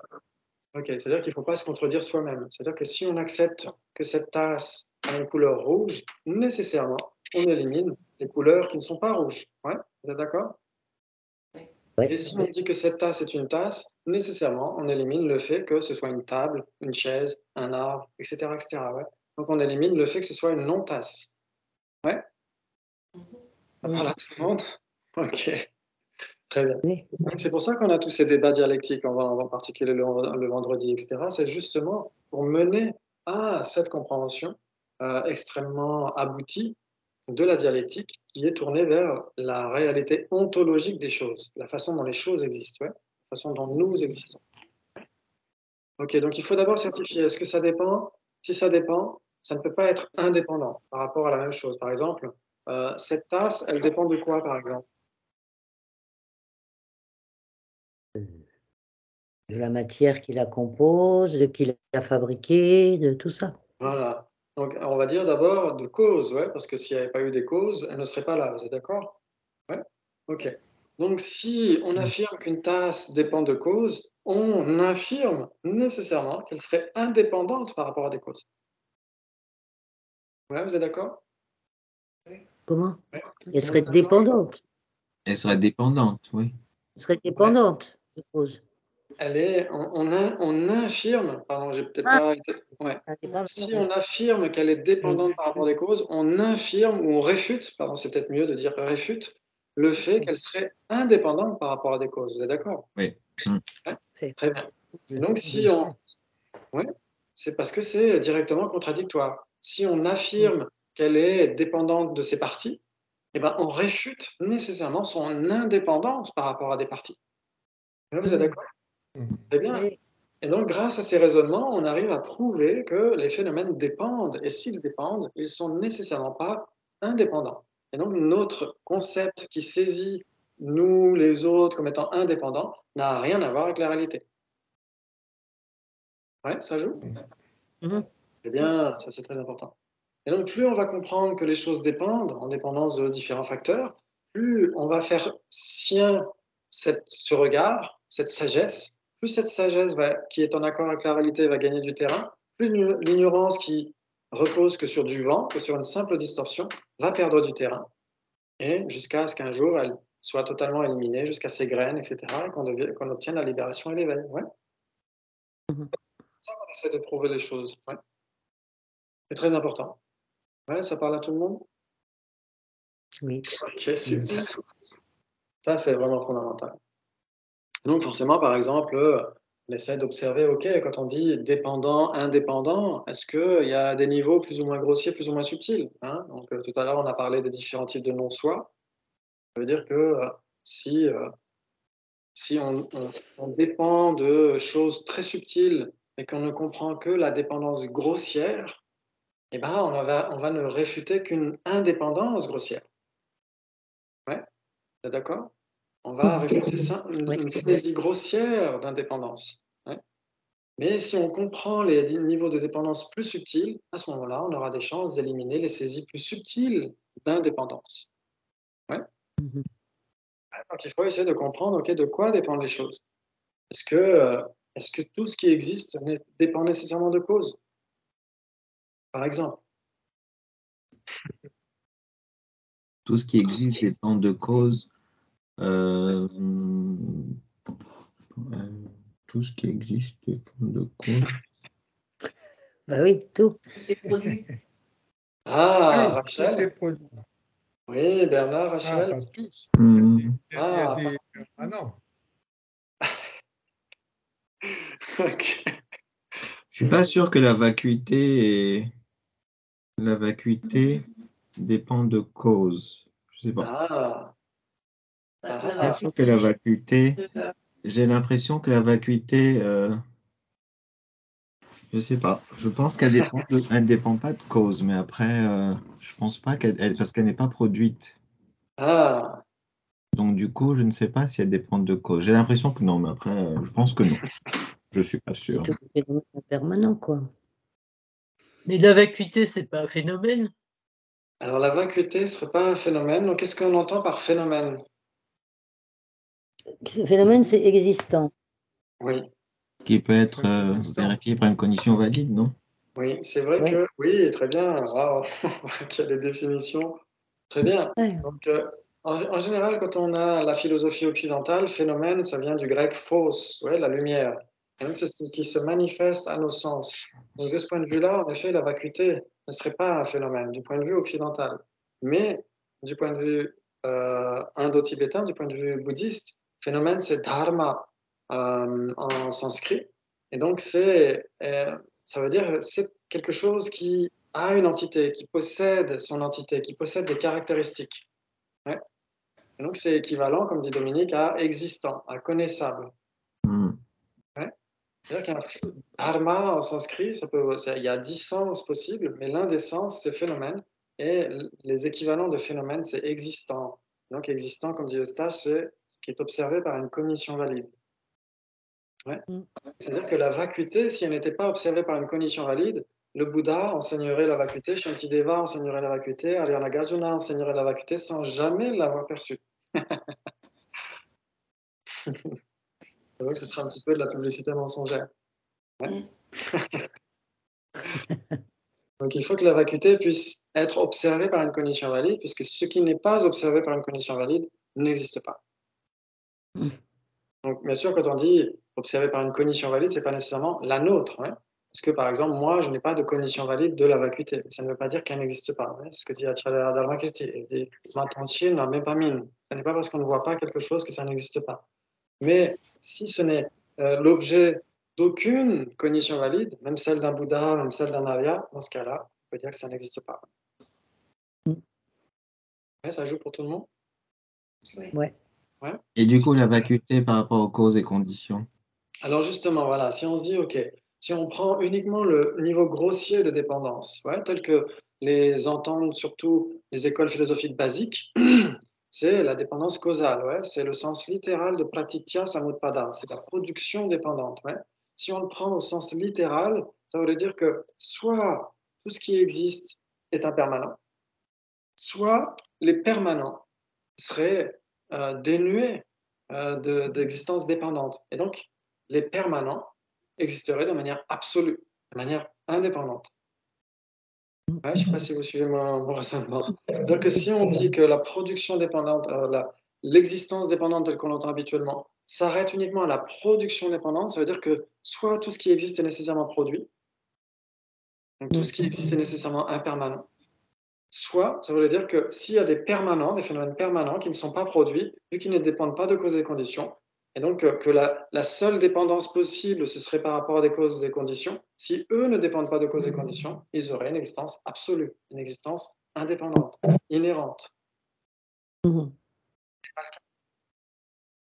Okay. C'est-à-dire qu'il ne faut pas se contredire soi-même. C'est-à-dire que si on accepte que cette tasse a une couleur rouge, nécessairement, on élimine les couleurs qui ne sont pas rouges. Ouais, vous êtes d'accord? Ouais. Et si on dit que cette tasse est une tasse, nécessairement, on élimine le fait que ce soit une table, une chaise, un arbre, etc., etc. Ouais. Donc, on élimine le fait que ce soit une non-tasse. Ouais. Ça parle à tout le monde? Ok, très bien. Oui. Donc, c'est pour ça qu'on a tous ces débats dialectiques, en particulier le vendredi, etc. C'est justement pour mener à cette compréhension extrêmement aboutie de la dialectique qui est tournée vers la réalité ontologique des choses, la façon dont les choses existent, ouais, la façon dont nous existons. Ok, donc il faut d'abord certifier, est-ce que ça dépend? Si ça dépend, ça ne peut pas être indépendant par rapport à la même chose. Par exemple, cette tasse, elle dépend de quoi, par exemple? De la matière qui la compose, de qui l'a fabriquée, de tout ça. Voilà. Donc, on va dire d'abord de cause, ouais, parce que s'il n'y avait pas eu des causes, elle ne serait pas là, vous êtes d'accord? Ouais. Ok. Donc, si on affirme qu'une tasse dépend de causes, on affirme nécessairement qu'elle serait indépendante par rapport à des causes. Ouais, vous êtes d'accord? Comment? Ouais. Elle serait dépendante. Elle serait dépendante, oui. Elle serait dépendante, je suppose. Elle est, on affirme, pardon, j'ai peut-être Ah. pas été. Ouais. Indépendante. Si on affirme qu'elle est dépendante par rapport à des causes, on infirme ou on réfute, pardon, c'est peut-être mieux de dire réfute, le fait qu'elle serait indépendante par rapport à des causes. Vous êtes d'accord? Oui. Ouais. Très bien. Et donc, si on. Oui, c'est parce que c'est directement contradictoire. Si on affirme qu'elle est dépendante de ses parties, eh ben, on réfute nécessairement son indépendance par rapport à des parties. Là, vous êtes d'accord? Très bien. Oui. Et donc, grâce à ces raisonnements, on arrive à prouver que les phénomènes dépendent. Et s'ils dépendent, ils ne sont nécessairement pas indépendants. Et donc, notre concept qui saisit nous, les autres, comme étant indépendants, n'a rien à voir avec la réalité. Ouais, ça joue? Mhm. C'est bien, ça c'est très important. Et donc, plus on va comprendre que les choses dépendent en dépendance de différents facteurs, plus on va faire sien ce regard, cette sagesse, plus cette sagesse qui est en accord avec la réalité va gagner du terrain, plus l'ignorance qui repose que sur du vent, que sur une simple distorsion, va perdre du terrain, et jusqu'à ce qu'un jour elle soit totalement éliminée, jusqu'à ses graines, etc., et qu'on obtienne la libération et l'éveil. Ouais. C'est ça qu'on essaie de prouver les choses. Ouais. C'est très important. Ouais, ça parle à tout le monde? Oui. Ok, super. Ça, c'est vraiment fondamental. Donc, forcément, par exemple, on essaie d'observer, ok, quand on dit dépendant, indépendant, est-ce qu'il y a des niveaux plus ou moins grossiers, plus ou moins subtils, hein? Donc, tout à l'heure, on a parlé des différents types de non-soi. Ça veut dire que si on dépend de choses très subtiles et qu'on ne comprend que la dépendance grossière, eh ben, on va ne réfuter qu'une indépendance grossière. Ouais, t'es d'accord? On va réfuter ça, une saisie grossière d'indépendance. Ouais. Mais si on comprend les niveaux de dépendance plus subtils, à ce moment-là, on aura des chances d'éliminer les saisies plus subtiles d'indépendance. Ouais. Mhm. Donc il faut essayer de comprendre, ok, de quoi dépendent les choses. Est-ce que tout ce qui existe dépend nécessairement de causes? Par exemple. Tout ce qui existe dépend de causes. Tout ce qui existe dépend de causes. Bah oui, tout. C'est produit. Ah, Oui, Rachel? tout est produit. Oui, Bernard, Ah, Rachel? pas tous. Hmm. Il y a des... Ah non. Ok. Je suis pas sûr que la vacuité dépend de causes. Je sais pas. Ah, La J'ai l'impression que vacuité. la vacuité, j'ai l'impression que la vacuité, je sais pas. Je pense qu'elle elle dépend pas de cause, mais après, je pense pas parce qu'elle n'est pas produite. ah. Donc du coup, je ne sais pas si elle dépend de cause. J'ai l'impression que non, mais après, je pense que non. Je suis pas C'est sûr. tout le phénomène permanent, quoi. Mais la vacuité, c'est pas un phénomène. Alors la vacuité ne serait pas un phénomène. Donc qu'est-ce qu'on entend par phénomène? Ce phénomène, c'est existant. Oui, Qui peut être Existant. vérifié par une condition valide, non? oui, c'est vrai Ouais. que oui, très bien. Wow. On voit qu'il y a des définitions. Très bien. Ouais. Donc en général, quand on a la philosophie occidentale, phénomène, ça vient du grec phos, ouais, la lumière. Et donc, c'est ce qui se manifeste à nos sens. Donc, de ce point de vue-là, en effet, la vacuité ne serait pas un phénomène du point de vue occidental. Mais du point de vue indo-tibétain, du point de vue bouddhiste, phénomène, c'est dharma en sanskrit. Et donc, ça veut dire c'est quelque chose qui a une entité, qui possède son entité, qui possède des caractéristiques. Ouais. Et donc, c'est équivalent, comme dit Dominique, à existant, à connaissable. Ouais. C'est-à-dire qu'un dharma en sanskrit, il y a 10 sens possibles, mais l'un des sens, c'est phénomène. Et les équivalents de phénomène, c'est existant. Donc, existant, comme dit Eustache, c'est qui est observé par une cognition valide. Ouais. C'est-à-dire que la vacuité, si elle n'était pas observée par une cognition valide, le Bouddha enseignerait la vacuité, Shantideva enseignerait la vacuité, Ariya Nagarjuna enseignerait la vacuité sans jamais l'avoir perçue. Donc, ce sera un petit peu de la publicité mensongère. Ouais. Donc, il faut que la vacuité puisse être observée par une cognition valide, puisque ce qui n'est pas observé par une cognition valide n'existe pas. Donc, bien sûr, quand on dit observé par une cognition valide, ce n'est pas nécessairement la nôtre. Hein. Parce que, par exemple, moi, je n'ai pas de cognition valide de la vacuité. Ça ne veut pas dire qu'elle n'existe pas. Hein. C'est ce que dit Acharya Dharmakirti. Il dit Matanchi n'a même pas mine. Ce n'est pas parce qu'on ne voit pas quelque chose que ça n'existe pas. Mais si ce n'est l'objet d'aucune cognition valide, même celle d'un Bouddha, même celle d'un Arya, dans ce cas-là, on peut dire que ça n'existe pas. Ouais, ça joue pour tout le monde? Ouais. Ouais. Et du coup, la vacuité par rapport aux causes et conditions. Alors justement, voilà, si on se dit, OK, si on prend uniquement le niveau grossier de dépendance, ouais, tel que les entendent surtout les écoles philosophiques basiques, c'est la dépendance causale, ouais, c'est le sens littéral de pratitya samutpada, c'est la production dépendante. Ouais. Si on le prend au sens littéral, ça veut dire que soit tout ce qui existe est impermanent, soit les permanents seraient dénués d'existence dépendante. Et donc, les permanents existeraient de manière absolue, de manière indépendante. Ouais, je ne sais pas si vous suivez mon raisonnement. Donc, si on dit que la production dépendante, l'existence dépendante telle qu'on l'entend habituellement, s'arrête uniquement à la production dépendante, ça veut dire que soit tout ce qui existe est nécessairement produit, donc tout ce qui existe est nécessairement impermanent, soit ça veut dire que s'il y a des permanents, des phénomènes permanents qui ne sont pas produits, vu qu'ils ne dépendent pas de causes et conditions, et donc que la seule dépendance possible, ce serait par rapport à des causes et conditions, si eux ne dépendent pas de causes et conditions, ils auraient une existence absolue, une existence indépendante, inhérente.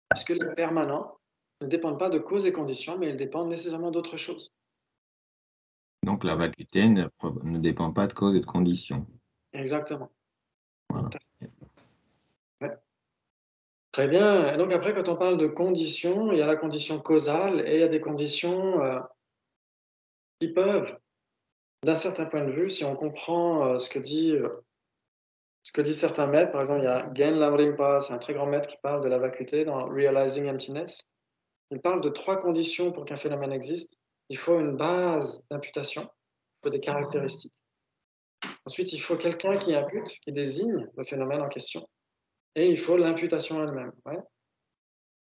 Parce que les permanents ne dépendent pas de causes et conditions, mais ils dépendent nécessairement d'autre chose. Donc, la vacuité ne dépend pas de causes et de conditions. Exactement. Voilà. Ouais. Très bien. Et donc après, quand on parle de conditions, il y a la condition causale et il y a des conditions qui peuvent, d'un certain point de vue, si on comprend ce que disent certains maîtres, par exemple, il y a Gen Lamrimpa, c'est un très grand maître qui parle de la vacuité dans Realizing Emptiness. Il parle de 3 conditions pour qu'un phénomène existe. Il faut une base d'imputation, il faut des caractéristiques. Ensuite, il faut quelqu'un qui impute, qui désigne le phénomène en question. Et il faut l'imputation elle-même. Ouais.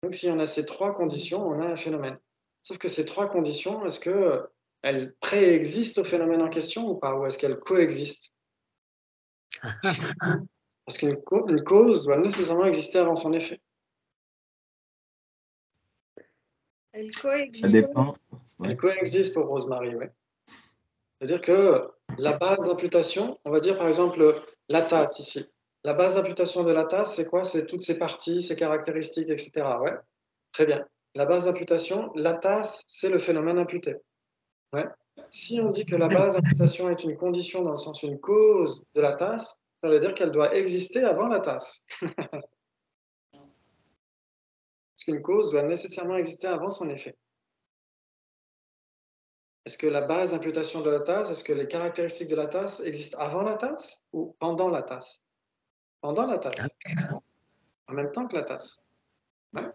Donc, si on a ces 3 conditions, on a un phénomène. Sauf que ces 3 conditions, est-ce qu'elles préexistent au phénomène en question ou pas? Ou est-ce qu'elles coexistent? Parce qu'une cause doit nécessairement exister avant son effet. Elle Ça coexiste. dépend. Ouais. Elle coexiste pour Rosemary, oui. C'est-à-dire que la base d'imputation, on va dire par exemple la tasse ici. La base d'imputation de la tasse, c'est quoi? C'est toutes ses parties, ses caractéristiques, etc. Ouais. Très bien. La base d'imputation, la tasse, c'est le phénomène imputé. Ouais. Si on dit que la base d'imputation est une condition dans le sens une cause de la tasse, ça veut dire qu'elle doit exister avant la tasse. Parce qu'une cause doit nécessairement exister avant son effet. Est-ce que la base d'imputation de la tasse, est-ce que les caractéristiques de la tasse existent avant la tasse ou pendant la tasse? Pendant la tasse. En même temps que la tasse. Ouais.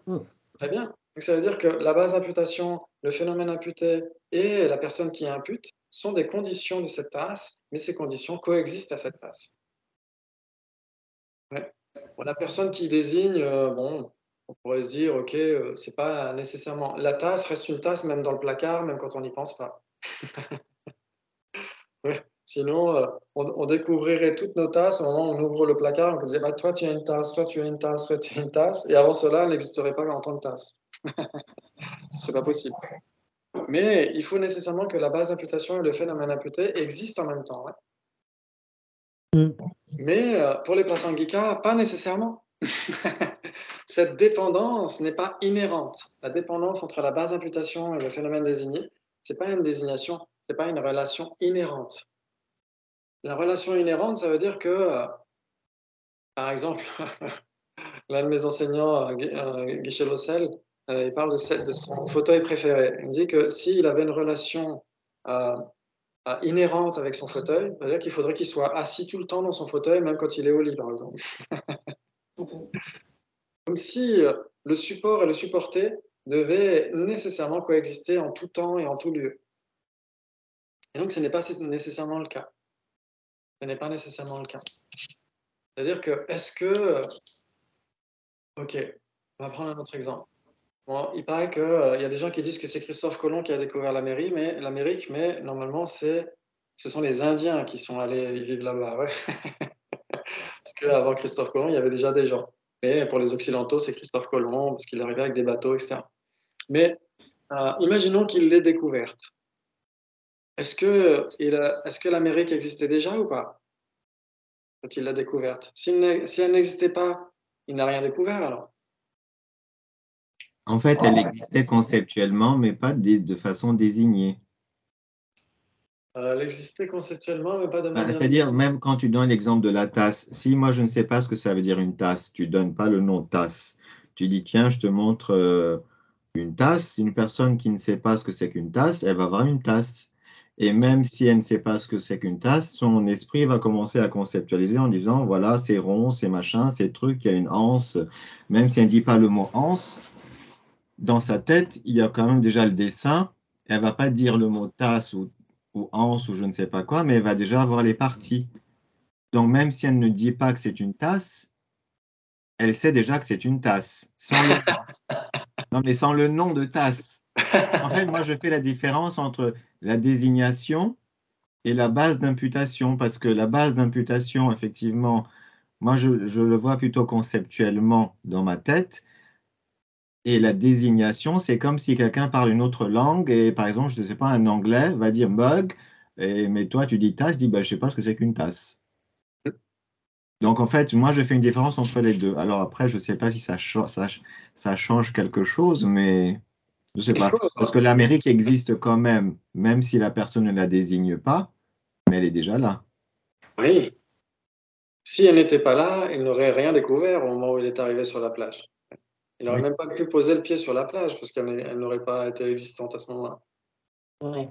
Très bien. Donc ça veut dire que la base d'imputation, le phénomène imputé et la personne qui impute sont des conditions de cette tasse, mais ces conditions coexistent à cette tasse. Ouais. Pour la personne qui désigne, bon, on pourrait se dire, ok, c'est pas nécessairement. La tasse reste une tasse, même dans le placard, même quand on n'y pense pas. Ouais. Sinon, on découvrirait toutes nos tasses au moment où on ouvre le placard, on dirait, bah, toi tu as une tasse, toi tu as une tasse, toi tu as une tasse, et avant cela, elle n'existerait pas en tant que tasse. Ce serait pas possible. Mais il faut nécessairement que la base d'imputation et le phénomène imputé existent en même temps. Ouais. Mais pour les Prasangika, pas nécessairement. Cette dépendance n'est pas inhérente. La dépendance entre la base d'imputation et le phénomène désigné, ce n'est pas une désignation, ce n'est pas une relation inhérente. La relation inhérente, ça veut dire que, par exemple, l'un de mes enseignants, Guichel Ossel, il parle de son fauteuil préféré. Il me dit que s'il avait une relation inhérente avec son fauteuil, ça veut dire qu'il faudrait qu'il soit assis tout le temps dans son fauteuil, même quand il est au lit, par exemple. Comme si le support et le supporté devaient nécessairement coexister en tout temps et en tout lieu. Et donc, ce n'est pas nécessairement le cas. Ce n'est pas nécessairement le cas. C'est-à-dire que, ok, on va prendre un autre exemple. Bon, il paraît qu'il y a des gens qui disent que c'est Christophe Colomb qui a découvert l'Amérique, mais normalement, ce sont les Indiens qui sont allés vivre là-bas. Ouais. Parce qu'avant Christophe Colomb, il y avait déjà des gens. Mais pour les Occidentaux, c'est Christophe Colomb, parce qu'il est arrivé avec des bateaux, etc. Mais imaginons qu'il l'ait découverte. Est-ce que l'Amérique existait déjà ou pas quand il l'a découverte? Si elle n'existait pas, il n'a rien découvert alors. En fait, elle existait conceptuellement, mais pas de façon désignée. Elle existait conceptuellement, mais pas de manière... C'est-à-dire, même quand tu donnes l'exemple de la tasse, si moi je ne sais pas ce que ça veut dire une tasse, tu ne donnes pas le nom tasse. Tu dis, tiens, je te montre une tasse. Une personne qui ne sait pas ce que c'est qu'une tasse, elle va avoir une tasse. Et même si elle ne sait pas ce que c'est qu'une tasse, son esprit va commencer à conceptualiser en disant, voilà, c'est rond, c'est machin, c'est truc, il y a une anse. Même si elle ne dit pas le mot anse, dans sa tête, il y a quand même déjà le dessin. Elle va pas dire le mot tasse ou anse ou je ne sais pas quoi, mais elle va déjà avoir les parties. Donc, même si elle ne dit pas que c'est une tasse, elle sait déjà que c'est une tasse. Non, mais sans le nom de tasse. En fait, moi, je fais la différence entre la désignation et la base d'imputation, parce que la base d'imputation, effectivement, moi, je le vois plutôt conceptuellement dans ma tête. Et la désignation, c'est comme si quelqu'un parle une autre langue et, par exemple, je ne sais pas, un anglais va dire mug, mais toi, tu dis tasse, dis, bah, je ne sais pas ce que c'est qu'une tasse. Donc, en fait, moi, je fais une différence entre les deux. Alors après, je ne sais pas si ça change quelque chose, mais je ne sais pas. Parce que l'Amérique existe quand même si la personne ne la désigne pas, mais elle est déjà là. Oui. Si elle n'était pas là, il n'aurait rien découvert au moment où il est arrivé sur la plage. Il n'aurait même pas pu poser le pied sur la plage, parce qu'elle n'aurait pas été existante à ce moment-là. Ouais.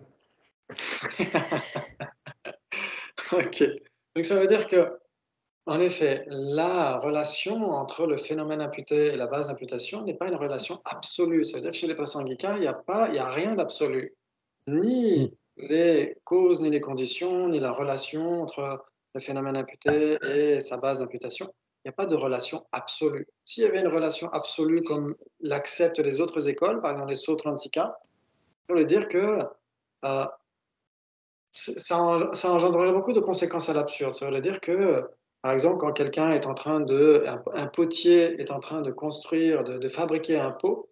Ok. Donc ça veut dire que, en effet, la relation entre le phénomène imputé et la base d'imputation n'est pas une relation absolue. Ça veut dire que chez les Prasangika, il n'y a rien d'absolu. Ni les causes, ni les conditions, ni la relation entre le phénomène imputé et sa base d'imputation. Il n'y a pas de relation absolue. S'il y avait une relation absolue comme l'acceptent les autres écoles, par exemple les Sautrantika, ça veut dire que euh, ça engendrerait beaucoup de conséquences à l'absurde. Ça veut dire que, par exemple, quand quelqu'un est en train un potier est en train de construire, de fabriquer un pot,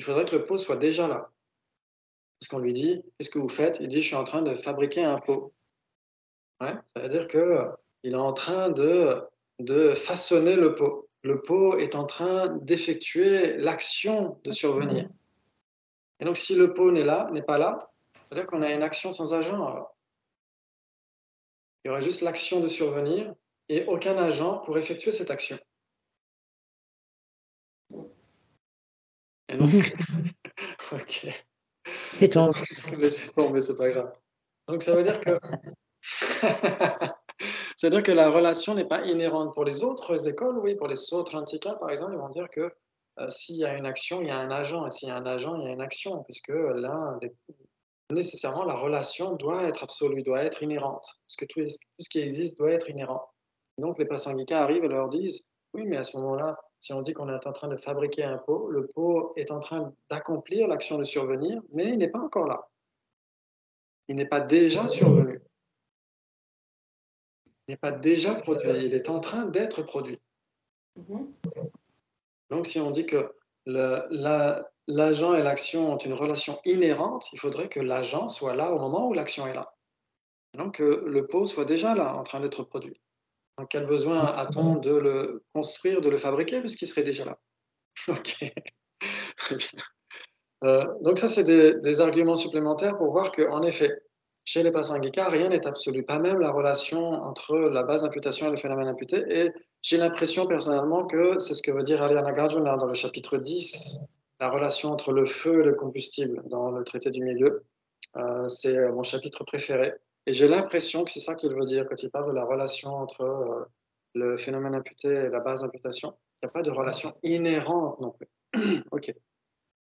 il faudrait que le pot soit déjà là. Parce qu'on lui dit, qu'est-ce que vous faites? Il dit, je suis en train de fabriquer un pot. Ouais, ça veut dire qu'il est en train de façonner le pot. Le pot est en train d'effectuer l'action de survenir. Et donc, si le pot n'est pas là, ça veut dire qu'on a une action sans agent. Alors. Il y aura juste l'action de survenir et aucun agent pour effectuer cette action. Et donc, ok. Et donc, Laissez tomber, c'est pas grave. Donc, ça veut dire que c'est-à-dire que la relation n'est pas inhérente. Pour les autres écoles, oui, pour les Sautrantika, par exemple, ils vont dire que s'il y a une action, il y a un agent, et s'il y a un agent, il y a une action, puisque là, nécessairement, la relation doit être absolue, doit être inhérente, parce que tout ce qui existe doit être inhérent. Donc, les Prasangika arrivent et leur disent, oui, mais à ce moment-là, si on dit qu'on est en train de fabriquer un pot, le pot est en train d'accomplir l'action de survenir, mais il n'est pas encore là. Il n'est pas déjà survenu. Il n'est pas déjà produit, il est en train d'être produit. Donc, si on dit que l'agent et l'action ont une relation inhérente, il faudrait que l'agent soit là au moment où l'action est là. Donc, que le pot soit déjà là, en train d'être produit. Donc, quel besoin a-t-on de le construire, de le fabriquer, puisqu'il serait déjà là? Ok, très bien. Donc, ça, c'est des arguments supplémentaires pour voir qu'en effet, chez les Prasangika, rien n'est absolu, pas même la relation entre la base d'imputation et le phénomène imputé. Et j'ai l'impression personnellement que c'est ce que veut dire Alaya Nagarjuna dans le chapitre 10, la relation entre le feu et le combustible dans le traité du milieu. C'est mon chapitre préféré. Et j'ai l'impression que c'est ça qu'il veut dire quand il parle de la relation entre le phénomène imputé et la base d'imputation. Il n'y a pas de relation inhérente non plus. Ok.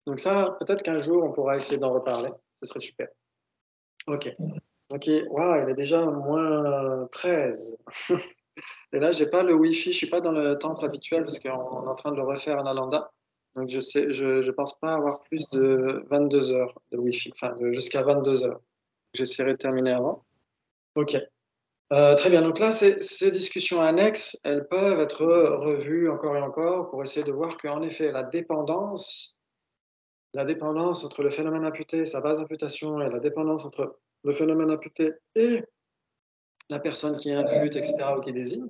Donc ça, peut-être qu'un jour, on pourra essayer d'en reparler. Ce serait super. Ok. Ok. Waouh, il est déjà moins 13. Et là, j'ai pas le Wi-Fi, je suis pas dans le temple habituel parce qu'on est en train de le refaire en Nalanda. Donc je pense pas avoir plus de 22 heures de Wi-Fi, enfin jusqu'à 22 heures. J'essaierai de terminer avant. Ok. Très bien. Donc là, ces discussions annexes, elles peuvent être revues encore et encore pour essayer de voir qu'en effet, la dépendance entre le phénomène imputé, sa base d'imputation, et la dépendance entre le phénomène imputé et la personne qui impute, etc., ou qui désigne,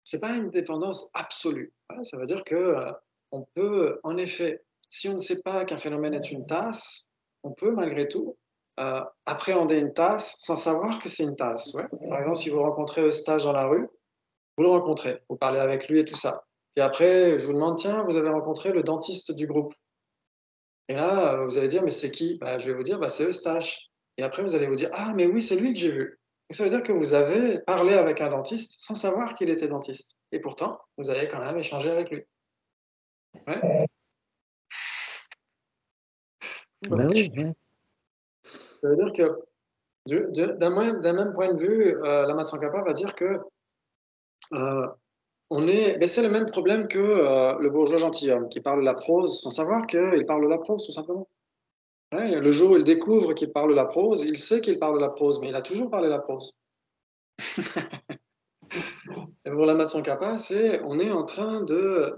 c'est pas une dépendance absolue. Voilà, ça veut dire que on peut, en effet, si on ne sait pas qu'un phénomène est une tasse, on peut malgré tout appréhender une tasse sans savoir que c'est une tasse. Ouais. Par exemple, si vous rencontrez Eustache dans la rue, vous le rencontrez, vous parlez avec lui et tout ça. Puis après, je vous demande, tiens, vous avez rencontré le dentiste du groupe. Et là, vous allez dire, mais c'est qui? Bah, je vais vous dire, bah, c'est Eustache. Et après, vous allez vous dire, ah, mais oui, c'est lui que j'ai vu. Donc, ça veut dire que vous avez parlé avec un dentiste sans savoir qu'il était dentiste. Et pourtant, vous avez quand même échangé avec lui. Ouais. Bah oui, ouais. Ça veut dire que d'un même point de vue, la Tsongkhapa va dire que mais c'est le même problème que le bourgeois gentilhomme qui parle la prose sans savoir qu'il parle la prose, tout simplement. Ouais, le jour où il découvre qu'il parle la prose, il sait qu'il parle la prose, mais il a toujours parlé la prose. Et pour la Tsongkhapa, on est en train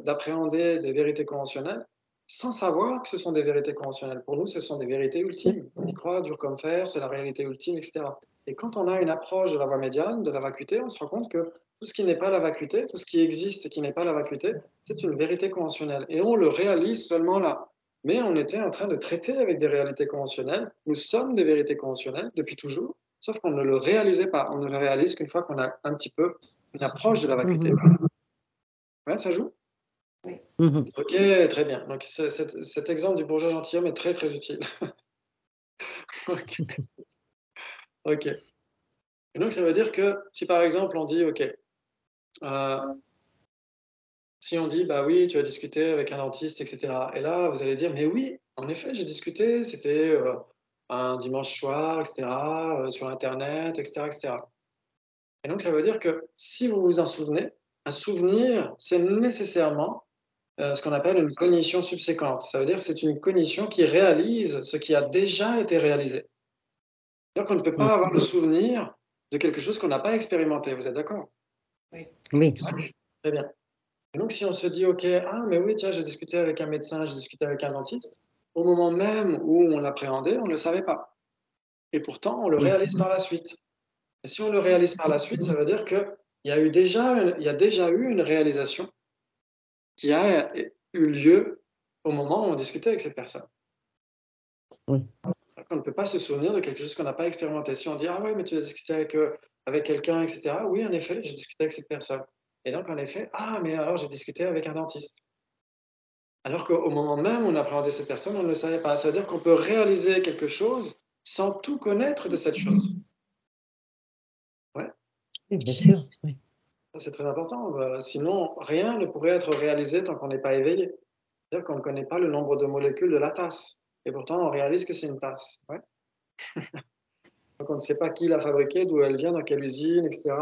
d'appréhender des vérités conventionnelles sans savoir que ce sont des vérités conventionnelles. Pour nous, ce sont des vérités ultimes. On y croit, dur comme fer, c'est la réalité ultime, etc. Et quand on a une approche de la voie médiane, de la vacuité, on se rend compte que tout ce qui n'est pas la vacuité, tout ce qui existe et qui n'est pas la vacuité, c'est une vérité conventionnelle. Et on le réalise seulement là. Mais on était en train de traiter avec des réalités conventionnelles. Nous sommes des vérités conventionnelles depuis toujours, sauf qu'on ne le réalisait pas. On ne le réalise qu'une fois qu'on a un petit peu une approche de la vacuité. Ouais, ça joue? Ok, très bien. Donc cet exemple du bourgeois gentilhomme est très très utile. Ok. Ok. Et donc ça veut dire que si par exemple on dit, ok, si on dit, bah oui, tu as discuté avec un dentiste, etc. Et là, vous allez dire, mais oui, en effet, j'ai discuté, c'était un dimanche soir, etc., sur Internet, etc., etc. Et donc ça veut dire que si vous vous en souvenez, un souvenir, c'est nécessairement ce qu'on appelle une cognition subséquente. Ça veut dire que c'est une cognition qui réalise ce qui a déjà été réalisé. C'est-à-dire qu'on ne peut pas avoir le souvenir de quelque chose qu'on n'a pas expérimenté. Vous êtes d'accord? Oui. Très bien. Et donc, si on se dit, OK, ah, mais oui, tiens, j'ai discuté avec un médecin, j'ai discuté avec un dentiste, au moment même où on l'appréhendait, on ne le savait pas. Et pourtant, on le réalise par la suite. Et si on le réalise par la suite, ça veut dire qu'il y a déjà eu une réalisation qui a eu lieu au moment où on discutait avec cette personne. Oui. On ne peut pas se souvenir de quelque chose qu'on n'a pas expérimenté. Si on dit, ah ouais, mais tu as discuté avec quelqu'un, etc. Oui, en effet, j'ai discuté avec cette personne. Et donc, en effet, ah, mais alors j'ai discuté avec un dentiste. Alors qu'au moment même où on appréhendait cette personne, on ne le savait pas. Ça veut dire qu'on peut réaliser quelque chose sans tout connaître de cette chose. Ouais. Oui, bien sûr. Oui. C'est très important. Sinon, rien ne pourrait être réalisé tant qu'on n'est pas éveillé. C'est-à-dire qu'on ne connaît pas le nombre de molécules de la tasse. Et pourtant, on réalise que c'est une tasse. Ouais. Donc, on ne sait pas qui l'a fabriquée, d'où elle vient, dans quelle usine, etc.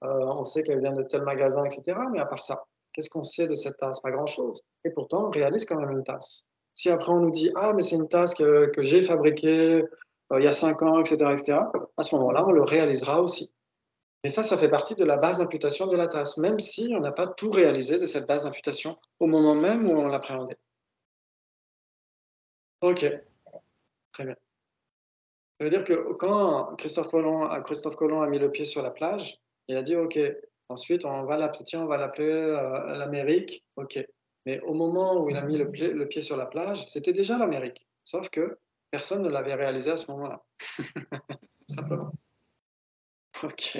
on sait qu'elle vient de tel magasin, etc. Mais à part ça, qu'est-ce qu'on sait de cette tasse? Pas grand-chose. Et pourtant, on réalise quand même une tasse. Si après on nous dit, ah, mais c'est une tasse que j'ai fabriquée il y a 5 ans, etc., à ce moment-là, on le réalisera aussi. Et ça fait partie de la base d'imputation de la tasse, même si on n'a pas tout réalisé de cette base d'imputation au moment même où on l'appréhendait. Ok, très bien. Ça veut dire que quand Christophe Colomb a mis le pied sur la plage, il a dit, ok, ensuite on va l'appeler l'Amérique, ok. Mais au moment où il a mis le pied sur la plage, c'était déjà l'Amérique, sauf que personne ne l'avait réalisé à ce moment-là. Simplement. Ok.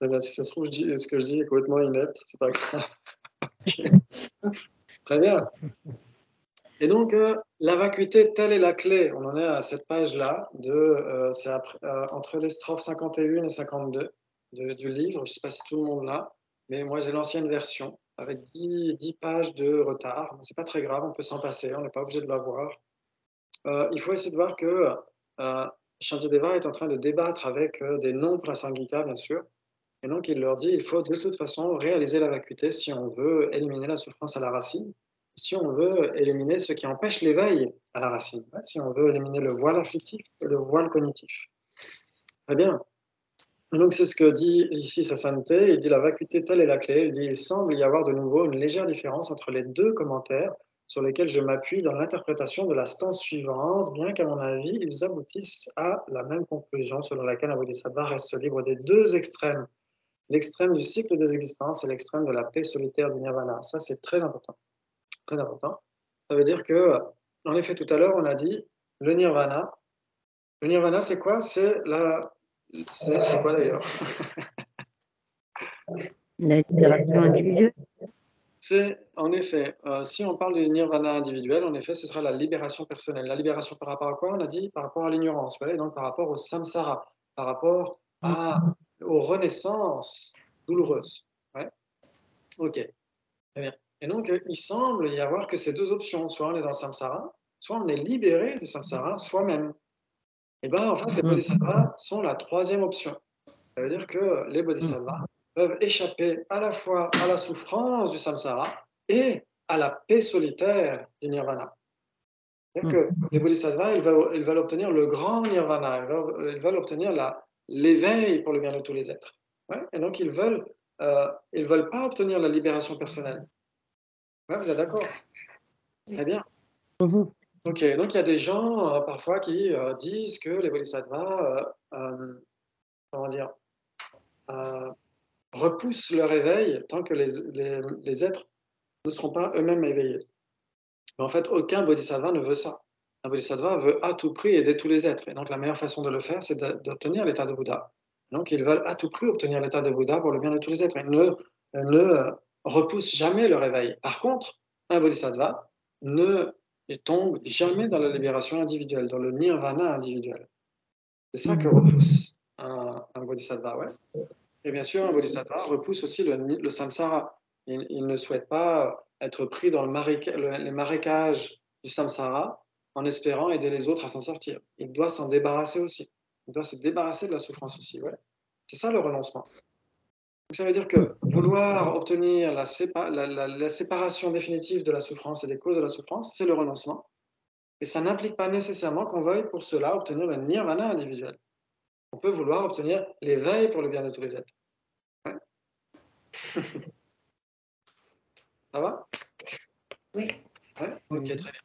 Eh bien, si ça se trouve, ce que je dis est complètement inepte, c'est pas grave. Okay. Très bien. Et donc, la vacuité, telle est la clé. On en est à cette page-là, c'est entre les strophes 51 et 52 du livre. Je ne sais pas si tout le monde l'a, mais moi j'ai l'ancienne version avec 10 pages de retard. Ce n'est pas très grave, on peut s'en passer, on n'est pas obligé de l'avoir. Il faut essayer de voir que Shantideva est en train de débattre avec des non-prasangika, bien sûr. Et donc, il leur dit il faut de toute façon réaliser la vacuité si on veut éliminer la souffrance à la racine, si on veut éliminer ce qui empêche l'éveil à la racine, si on veut éliminer le voile afflictif et le voile cognitif. Très bien. Et donc, c'est ce que dit ici sa sainteté. Il dit la vacuité, telle est la clé. Il dit il semble y avoir de nouveau une légère différence entre les deux commentaires sur lesquels je m'appuie dans l'interprétation de la stance suivante, bien qu'à mon avis, ils aboutissent à la même conclusion selon laquelle un bodhisattva reste libre des deux extrêmes. L'extrême du cycle des existences et l'extrême de la paix solitaire du nirvana. Ça, c'est très important. Très important. Ça veut dire que, en effet, tout à l'heure, on a dit le nirvana. Le nirvana, c'est quoi? C'est quoi d'ailleurs? La libération individuelle. C'est, en effet, si on parle du nirvana individuel, en effet, ce sera la libération personnelle. La libération par rapport à quoi? On a dit par rapport à l'ignorance, et donc par rapport au samsara, par rapport aux renaissances douloureuses. Ouais. Ok, très bien. Et donc, il semble y avoir que ces deux options. Soit on est dans le samsara, soit on est libéré du samsara soi-même. Et bien, en fait, les bodhisattvas sont la troisième option. Ça veut dire que les bodhisattvas peuvent échapper à la fois à la souffrance du samsara et à la paix solitaire du nirvana. C'est-à-dire que les bodhisattvas, ils veulent obtenir le grand nirvana, ils veulent obtenir l'éveil pour le bien de tous les êtres. Ouais. Et donc, ils veulent pas obtenir la libération personnelle. Ouais, vous êtes d'accord? Très bien. Ok, donc il y a des gens parfois qui disent que les bodhisattvas comment dire, repoussent leur éveil tant que les êtres ne seront pas eux-mêmes éveillés. Mais en fait, aucun bodhisattva ne veut ça. Un bodhisattva veut à tout prix aider tous les êtres. Et donc la meilleure façon de le faire, c'est d'obtenir l'état de Bouddha. Donc ils veulent à tout prix obtenir l'état de Bouddha pour le bien de tous les êtres. Ils ne repoussent jamais leur éveil. Par contre, un bodhisattva ne tombe jamais dans la libération individuelle, dans le nirvana individuel. C'est ça que repousse un bodhisattva, ouais. Et bien sûr, un bodhisattva repousse aussi le samsara. Il ne souhaite pas être pris dans les marécages du samsara en espérant aider les autres à s'en sortir. Il doit s'en débarrasser aussi. Il doit se débarrasser de la souffrance aussi, ouais. C'est ça le renoncement. Donc, ça veut dire que vouloir obtenir la séparation définitive de la souffrance et des causes de la souffrance, c'est le renoncement. Et ça n'implique pas nécessairement qu'on veuille pour cela obtenir le nirvana individuel. On peut vouloir obtenir l'éveil pour le bien de tous les êtres. Ouais. Ça va? Oui. Ouais. Ok, très bien.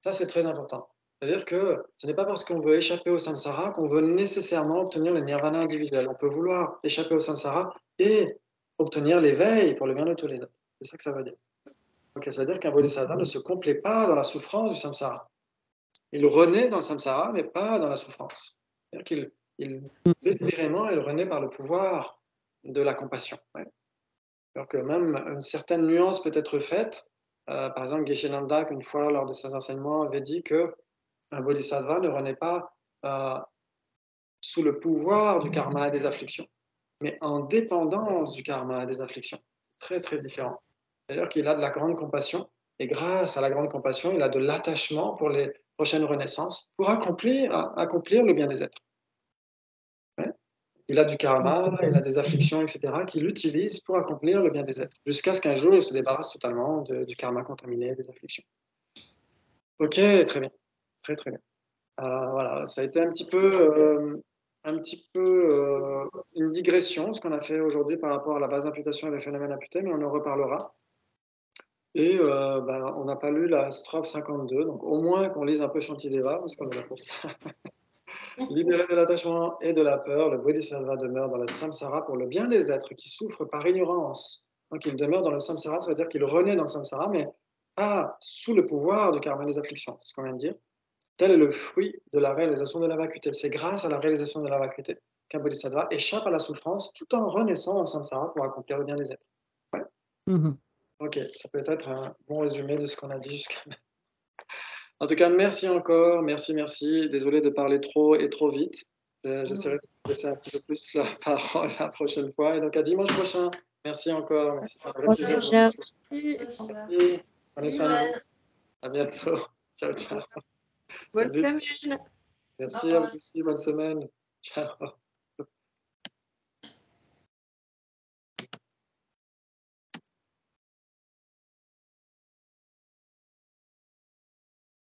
Ça, c'est très important. C'est-à-dire que ce n'est pas parce qu'on veut échapper au samsara qu'on veut nécessairement obtenir le nirvana individuel. On peut vouloir échapper au samsara et obtenir l'éveil pour le bien de tous les autres. C'est ça que ça veut dire. Ok, ça veut dire qu'un bodhisattva ne se complaît pas dans la souffrance du samsara. Il renaît dans le samsara, mais pas dans la souffrance. C'est-à-dire délibérément, il renaît par le pouvoir de la compassion. Ouais. Alors que même une certaine nuance peut être faite. Par exemple, Geshe-Nanda, une fois, lors de ses enseignements, avait dit que un bodhisattva ne renaît pas sous le pouvoir du karma et des afflictions, mais en dépendance du karma et des afflictions. C'est très, très différent. C'est-à-dire qu'il a de la grande compassion, et grâce à la grande compassion, il a de l'attachement pour les prochaines renaissances, pour accomplir le bien des êtres. Ouais. il a du karma, il a des afflictions, etc., qu'il utilise pour accomplir le bien des êtres, jusqu'à ce qu'un jour, il se débarrasse totalement du karma contaminé, des afflictions. Ok, très bien. Très, très bien. Voilà, ça a été un petit peu une digression, ce qu'on a fait aujourd'hui par rapport à la base d'imputation et des phénomènes imputés, mais on en reparlera. Et on n'a pas lu la strophe 52, donc au moins qu'on lise un peu Shantideva, parce qu'on est là pour ça. Libéré de l'attachement et de la peur, le Bodhisattva demeure dans le samsara pour le bien des êtres qui souffrent par ignorance. Donc il demeure dans le samsara, ça veut dire qu'il renaît dans le samsara, mais pas sous le pouvoir du karma des afflictions, c'est ce qu'on vient de dire. Tel est le fruit de la réalisation de la vacuité. C'est grâce à la réalisation de la vacuité qu'un Bodhisattva échappe à la souffrance tout en renaissant dans le samsara pour accomplir le bien des êtres. Ouais. Ok, ça peut être un bon résumé de ce qu'on a dit jusqu'à maintenant. En tout cas, merci encore, merci. Désolé de parler trop et trop vite. J'essaierai de laisser un petit peu plus la parole la prochaine fois. Et donc à dimanche prochain. Merci encore. Merci. C'est un vrai plaisir. Merci. Prenez soin de vous. À bientôt. Ciao, ciao. Bonne Salut. semaine. Merci à vous aussi. Bonne semaine. Ciao.